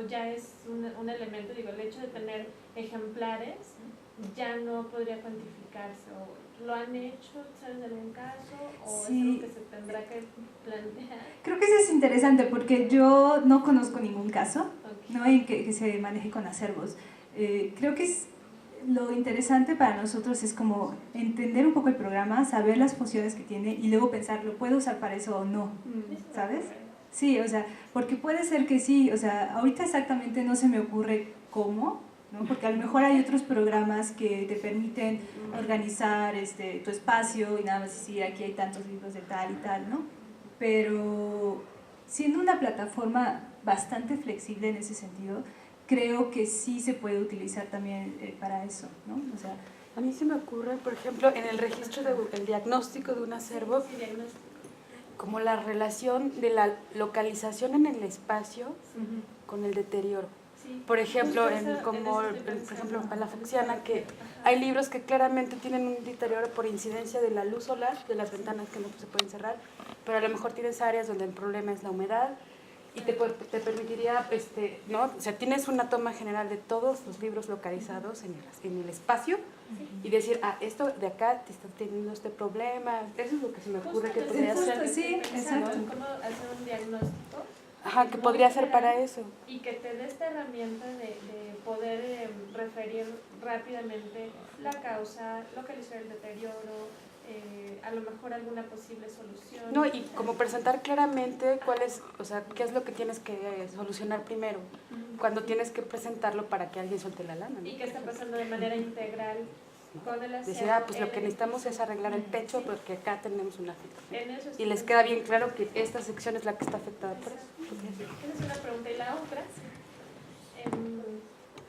ya es un elemento, digo, el hecho de tener ejemplares ya no podría cuantificarse? ¿O lo han hecho, sabes de algún caso? ¿O Sí. es algo que se tendrá que plantear? Creo que eso es interesante porque yo no conozco ningún caso, Okay. ¿no? En que se maneje con acervos. Creo que lo interesante para nosotros es como entender un poco el programa, saber las funciones que tiene y luego pensar, ¿lo puedo usar para eso o no? ¿Sabes? Sí, o sea, porque puede ser que sí, o sea, ahorita exactamente no se me ocurre cómo, ¿no? Porque a lo mejor hay otros programas que te permiten organizar tu espacio y nada más decir aquí hay tantos libros de tal y tal, ¿no? Pero siendo una plataforma bastante flexible en ese sentido, creo que sí se puede utilizar también para eso, ¿no? O sea, a mí se me ocurre, por ejemplo, en el registro del diagnóstico de un acervo, como la relación de la localización en el espacio con el deterioro. Por ejemplo, por ejemplo, en la Fuxiana, que hay libros que claramente tienen un deterioro por incidencia de la luz solar, de las ventanas que no se pueden cerrar, pero a lo mejor tienes áreas donde el problema es la humedad y te permitiría, ¿no? O sea, tienes una toma general de todos los libros localizados en el espacio y decir, esto de acá te está teniendo este problema. Eso es lo que se me ocurre que podría ser. Sí, exacto. ¿Cómo hacer un diagnóstico? Ajá, que podría ser para eso. Y que te dé esta herramienta de poder referir rápidamente la causa, localizar el deterioro, a lo mejor alguna posible solución. No, y como presentar claramente o sea, qué es lo que tienes que solucionar primero, cuando tienes que presentarlo para que alguien suelte la lana, ¿no? Y qué está pasando de manera integral con el acervo. Decir, pues lo que necesitamos es arreglar el techo porque acá tenemos una afectación. En eso Y les queda bien claro que esta sección es la que está afectada por eso. Esa es una pregunta. Y la otra,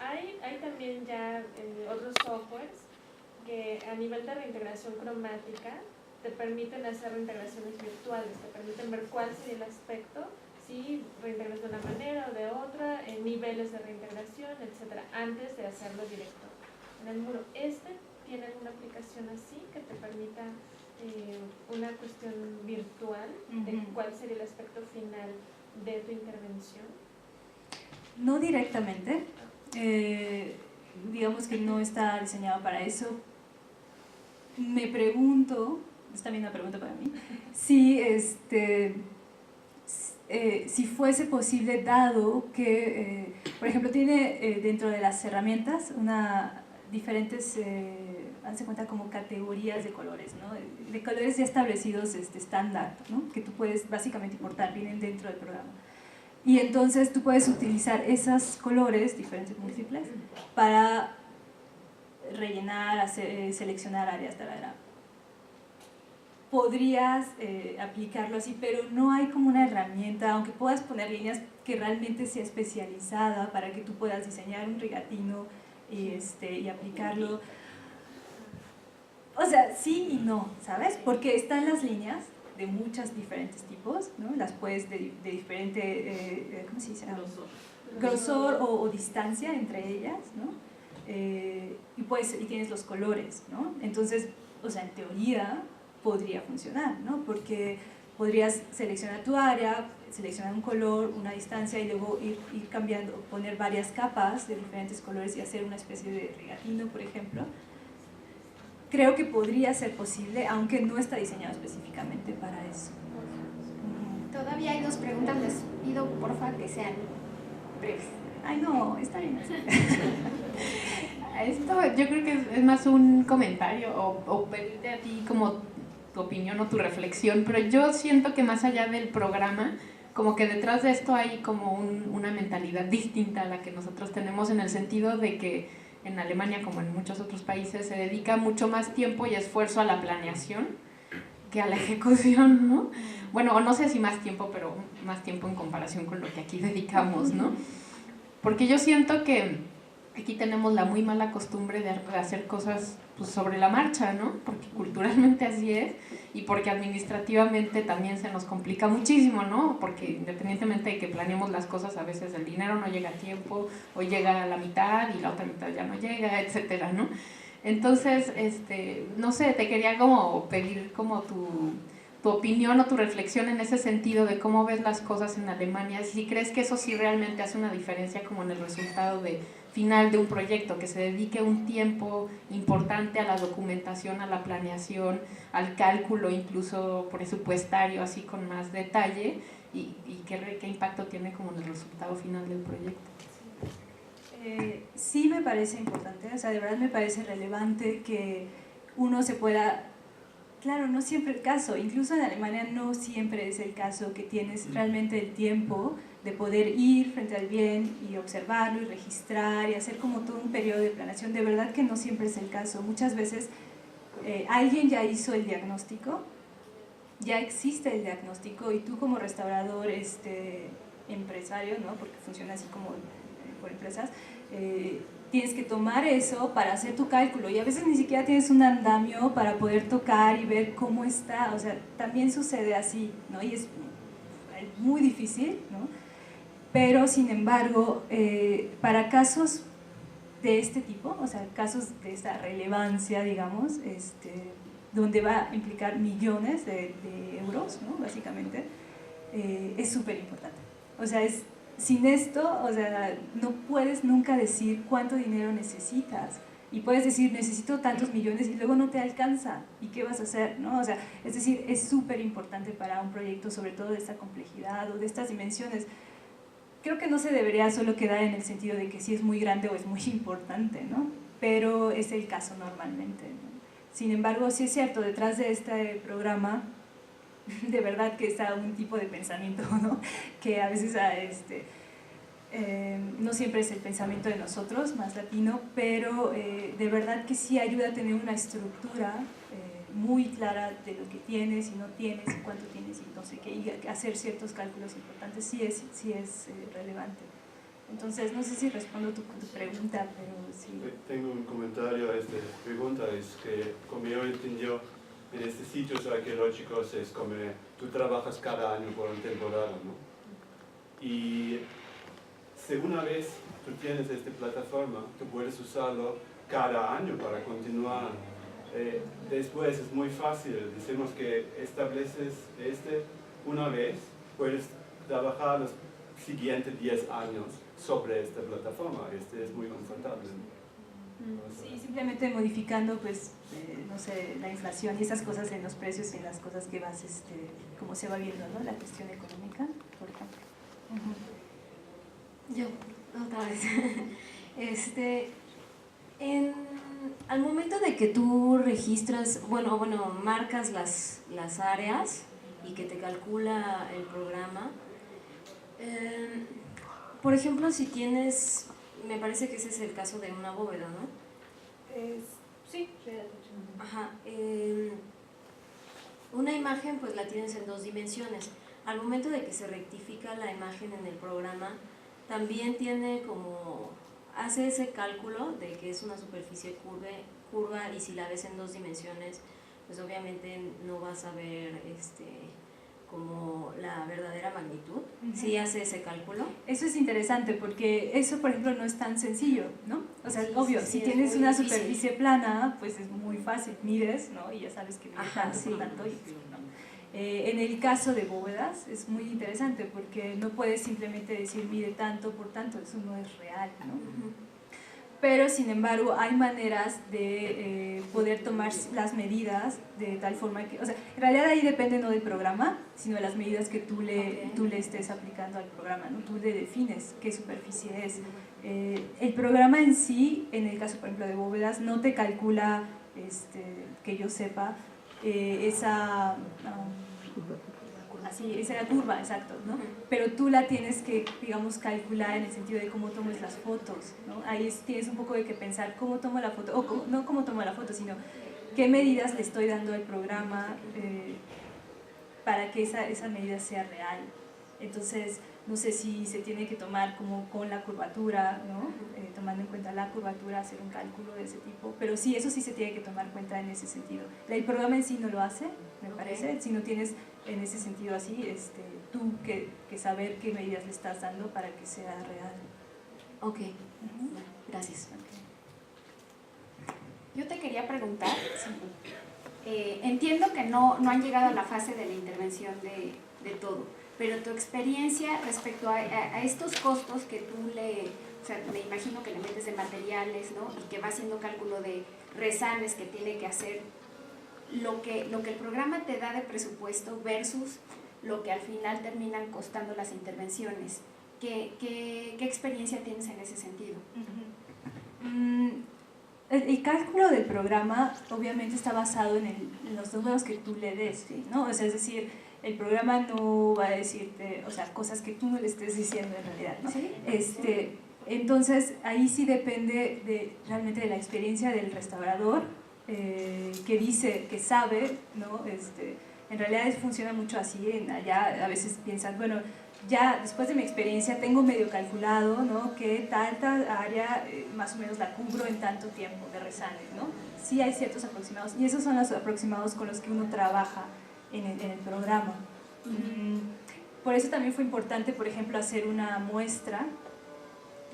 hay también ya otros softwares que a nivel de reintegración cromática te permiten hacer reintegraciones virtuales, te permiten ver cuál sería el aspecto, si reintegras de una manera o de otra, niveles de reintegración, etcétera, antes de hacerlo directo en el muro. ¿Tiene alguna aplicación así que te permita una cuestión virtual de cuál sería el aspecto final de tu intervención? No directamente, digamos que no está diseñado para eso. Me pregunto, es también una pregunta para mí, si fuese posible, dado que, por ejemplo, tiene dentro de las herramientas diferentes, hazte cuenta, como categorías de colores, ¿no? De colores ya establecidos estándar, ¿no? Que tú puedes básicamente importar, vienen dentro del programa. Y entonces tú puedes utilizar esos colores, diferentes múltiples, para rellenar, seleccionar áreas, podrías aplicarlo así, pero no hay como una herramienta, aunque puedas poner líneas que realmente sea especializada para que tú puedas diseñar un rigatino y aplicarlo. O sea, sí y no, ¿sabes? Porque están las líneas de muchos diferentes tipos, ¿no? Las puedes de diferente, ¿cómo se dice? Grosor o distancia entre ellas, ¿no? y tienes los colores, ¿no? Entonces, o sea, en teoría podría funcionar, ¿no? Porque podrías seleccionar tu área, seleccionar un color, una distancia y luego ir cambiando, poner varias capas de diferentes colores y hacer una especie de regatino, por ejemplo. Creo que podría ser posible, aunque no está diseñado específicamente para eso. Todavía hay 2 preguntas, les pido porfa que sean breves. Ay, no, está bien. Esto yo creo que es más un comentario o pedirte a ti como tu opinión o tu reflexión, pero yo siento que más allá del programa, como que detrás de esto hay como una mentalidad distinta a la que nosotros tenemos, en el sentido de que en Alemania, como en muchos otros países, se dedica mucho más tiempo y esfuerzo a la planeación que a la ejecución, ¿no? Bueno, no sé si más tiempo, pero más tiempo en comparación con lo que aquí dedicamos, ¿no? Porque yo siento que aquí tenemos la muy mala costumbre de hacer cosas pues, sobre la marcha, ¿no? Porque culturalmente así es y porque administrativamente también se nos complica muchísimo, ¿no? Porque independientemente de que planeemos las cosas, a veces el dinero no llega a tiempo o llega a la mitad y la otra mitad ya no llega, etcétera, ¿no? Entonces, no sé, te quería como pedir como tu opinión o tu reflexión en ese sentido de cómo ves las cosas en Alemania, si crees que eso sí realmente hace una diferencia como en el resultado final de un proyecto, que se dedique un tiempo importante a la documentación, a la planeación, al cálculo incluso presupuestario, así con más detalle, y qué impacto tiene como en el resultado final del proyecto. Sí me parece importante, o sea, de verdad me parece relevante que uno se pueda... Claro, no siempre el caso, incluso en Alemania no siempre es el caso que tienes realmente el tiempo de poder ir frente al bien y observarlo y registrar y hacer como todo un periodo de planeación. De verdad que no siempre es el caso. Muchas veces alguien ya hizo el diagnóstico, ya existe el diagnóstico y tú como restaurador empresario, ¿no? Porque funciona así como por empresas, tienes que tomar eso para hacer tu cálculo y a veces ni siquiera tienes un andamio para poder tocar y ver cómo está, o sea, también sucede así, ¿no? Y es muy difícil, ¿no? Pero sin embargo, para casos de este tipo, o sea, casos de esta relevancia, digamos, donde va a implicar millones de euros, ¿no? Básicamente, es súper importante. O sea, sin esto, o sea, no puedes nunca decir cuánto dinero necesitas y puedes decir necesito tantos millones y luego no te alcanza y qué vas a hacer, ¿no? O sea, es decir, es súper importante para un proyecto, sobre todo de esta complejidad o de estas dimensiones. Creo que no se debería solo quedar en el sentido de que si es muy grande o es muy importante, ¿no? Pero es el caso normalmente, ¿no? Sin embargo, sí es cierto, detrás de este programa de verdad que está un tipo de pensamiento, ¿no? Que a veces no siempre es el pensamiento de nosotros, más latino, pero de verdad que sí ayuda a tener una estructura muy clara de lo que tienes y no tienes y cuánto tienes y no sé qué, y hacer ciertos cálculos importantes sí es relevante. Entonces, no sé si respondo tu pregunta, pero sí. Tengo un comentario a esta pregunta, es que como yo entendió, en estos sitios arqueológicos es como tú trabajas cada año por una temporada, ¿no? Y si una vez tú tienes esta plataforma, tú puedes usarlo cada año para continuar. Después es muy fácil, decimos que estableces una vez, puedes trabajar los siguientes 10 años sobre esta plataforma, es muy confortable. Sí, simplemente modificando, pues, no sé, la inflación y esas cosas en los precios y en las cosas que vas, como se va viendo, ¿no? La cuestión económica, por ejemplo. Yo, otra vez. Al momento de que tú registras, marcas las áreas y que te calcula el programa, por ejemplo, si tienes, me parece que ese es el caso de una bóveda, ¿no? Sí, ajá. Una imagen pues la tienes en 2 dimensiones. Al momento de que se rectifica la imagen en el programa, también hace ese cálculo de que es una superficie curva y si la ves en 2 dimensiones, pues obviamente no vas a ver como la verdadera magnitud? ¿Sí hace ese cálculo? Eso es interesante porque eso, por ejemplo, no es tan sencillo, ¿no? O sea, Sí, obvio, sí, si es tienes muy una difícil. superficie plana, pues es muy fácil, mides, ¿no? Y ya sabes que mide Ajá, tanto sí. por tanto y ¿no? En el caso de bóvedas es muy interesante porque no puedes simplemente decir mide tanto por tanto, eso no es real, ¿no? Ujú. Pero sin embargo hay maneras de poder tomar las medidas de tal forma que, o sea, en realidad ahí depende no del programa, sino de las medidas que tú le estés aplicando al programa, ¿no? Tú le defines qué superficie es. El programa en sí, en el caso por ejemplo de bóvedas, no te calcula, que yo sepa, esa curva, exacto, ¿no? Pero tú la tienes que, digamos, calcular en el sentido de cómo tomes las fotos, ¿no? Ahí tienes un poco de que pensar cómo tomo la foto, o no cómo tomo la foto, sino qué medidas le estoy dando al programa para que esa medida sea real. Entonces, no sé si se tiene que tomar como con la curvatura, ¿no? Tomando en cuenta la curvatura, hacer un cálculo de ese tipo, pero sí, eso sí se tiene que tomar en cuenta en ese sentido. El programa en sí no lo hace, me parece, si no tienes en ese sentido así, tú que saber qué medidas le estás dando para que sea real. Ok, gracias. Yo te quería preguntar, entiendo que no han llegado a la fase de la intervención de todo, pero tu experiencia respecto a estos costos que tú o sea, me imagino que le metes de materiales, ¿no? Y que va haciendo cálculo de resanes que tiene que hacer, lo que el programa te da de presupuesto versus lo que al final terminan costando las intervenciones. ¿Qué experiencia tienes en ese sentido? El cálculo del programa obviamente está basado en los números que tú le des, ¿no? O sea, es decir, el programa no va a decirte, o sea, cosas que tú no le estés diciendo en realidad, ¿no? ¿Sí? Entonces, ahí sí depende realmente de la experiencia del restaurador, que dice, que sabe, ¿no? En realidad funciona mucho así, allá a veces piensan, bueno, ya después de mi experiencia tengo medio calculado, ¿no? Que tanta área más o menos la cubro en tanto tiempo de resane, ¿no? Sí hay ciertos aproximados, y esos son los aproximados con los que uno trabaja en el programa. Por eso también fue importante, por ejemplo, hacer una muestra,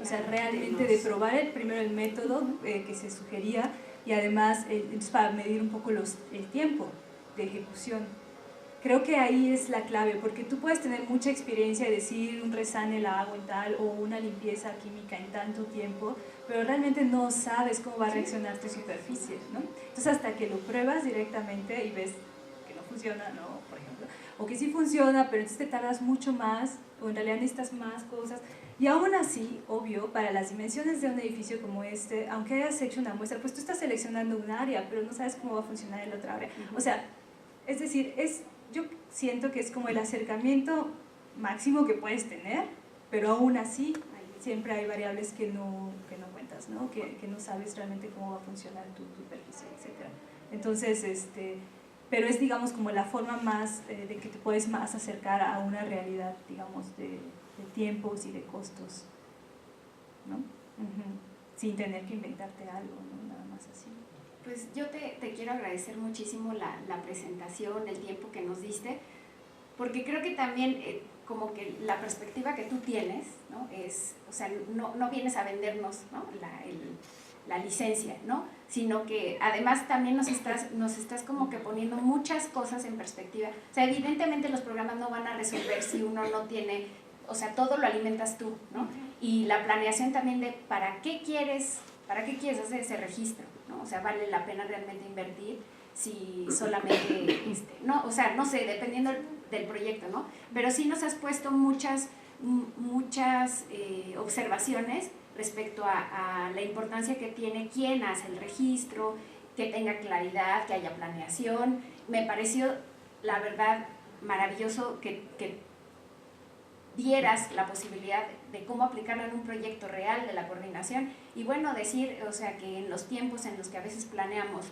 o sea, realmente de probar primero el método que se sugería, y además para medir un poco el tiempo de ejecución. Creo que ahí es la clave, porque tú puedes tener mucha experiencia y decir un resane la hago en tal, o una limpieza química en tanto tiempo, pero realmente no sabes cómo va a reaccionar tu superficie, ¿no? Entonces hasta que lo pruebas directamente y ves que no funciona, ¿no? Por ejemplo, o que sí funciona, pero entonces te tardas mucho más, o en realidad necesitas más cosas. Y aún así, obvio, para las dimensiones de un edificio como aunque hayas hecho una muestra, pues tú estás seleccionando un área, pero no sabes cómo va a funcionar en la otra área. O sea, es decir, yo siento que es como el acercamiento máximo que puedes tener, pero aún así siempre hay variables que no cuentas, ¿no? Que no sabes realmente cómo va a funcionar tu superficie, etc. Entonces, pero es, digamos, como la forma más de que te puedes más acercar a una realidad, digamos, de tiempos y de costos, ¿no? Sin tener que inventarte algo, ¿no? Nada más así. Pues yo te quiero agradecer muchísimo la presentación, el tiempo que nos diste, porque creo que también como que la perspectiva que tú tienes, ¿no? O sea, no vienes a vendernos, ¿no? la licencia, ¿no? Sino que además también nos estás como que poniendo muchas cosas en perspectiva. O sea, evidentemente los programas no van a resolver si uno no tiene, o sea, todo lo alimentas tú, ¿no? Y la planeación también de ¿para qué quieres hacer ese registro? ¿No? O sea, vale la pena realmente invertir si solamente, no, o sea, no sé, dependiendo del proyecto, ¿no? Pero sí nos has puesto muchas observaciones respecto a la importancia que tiene quién hace el registro, que tenga claridad, que haya planeación. Me pareció, la verdad, maravilloso que dieras la posibilidad de cómo aplicarlo en un proyecto real de la coordinación y bueno, decir, o sea, que en los tiempos en los que a veces planeamos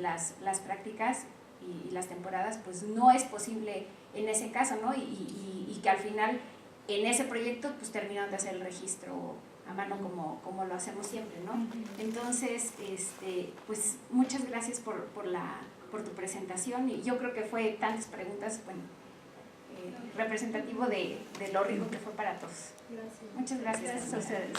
las prácticas y las temporadas, pues no es posible en ese caso, ¿no? Y que al final en ese proyecto pues terminan de hacer el registro a mano como lo hacemos siempre, ¿no? Entonces, pues muchas gracias por tu presentación y yo creo que fue tantas preguntas, bueno, representativo de lo rico que fue para todos. Gracias. Muchas gracias. Gracias a ustedes.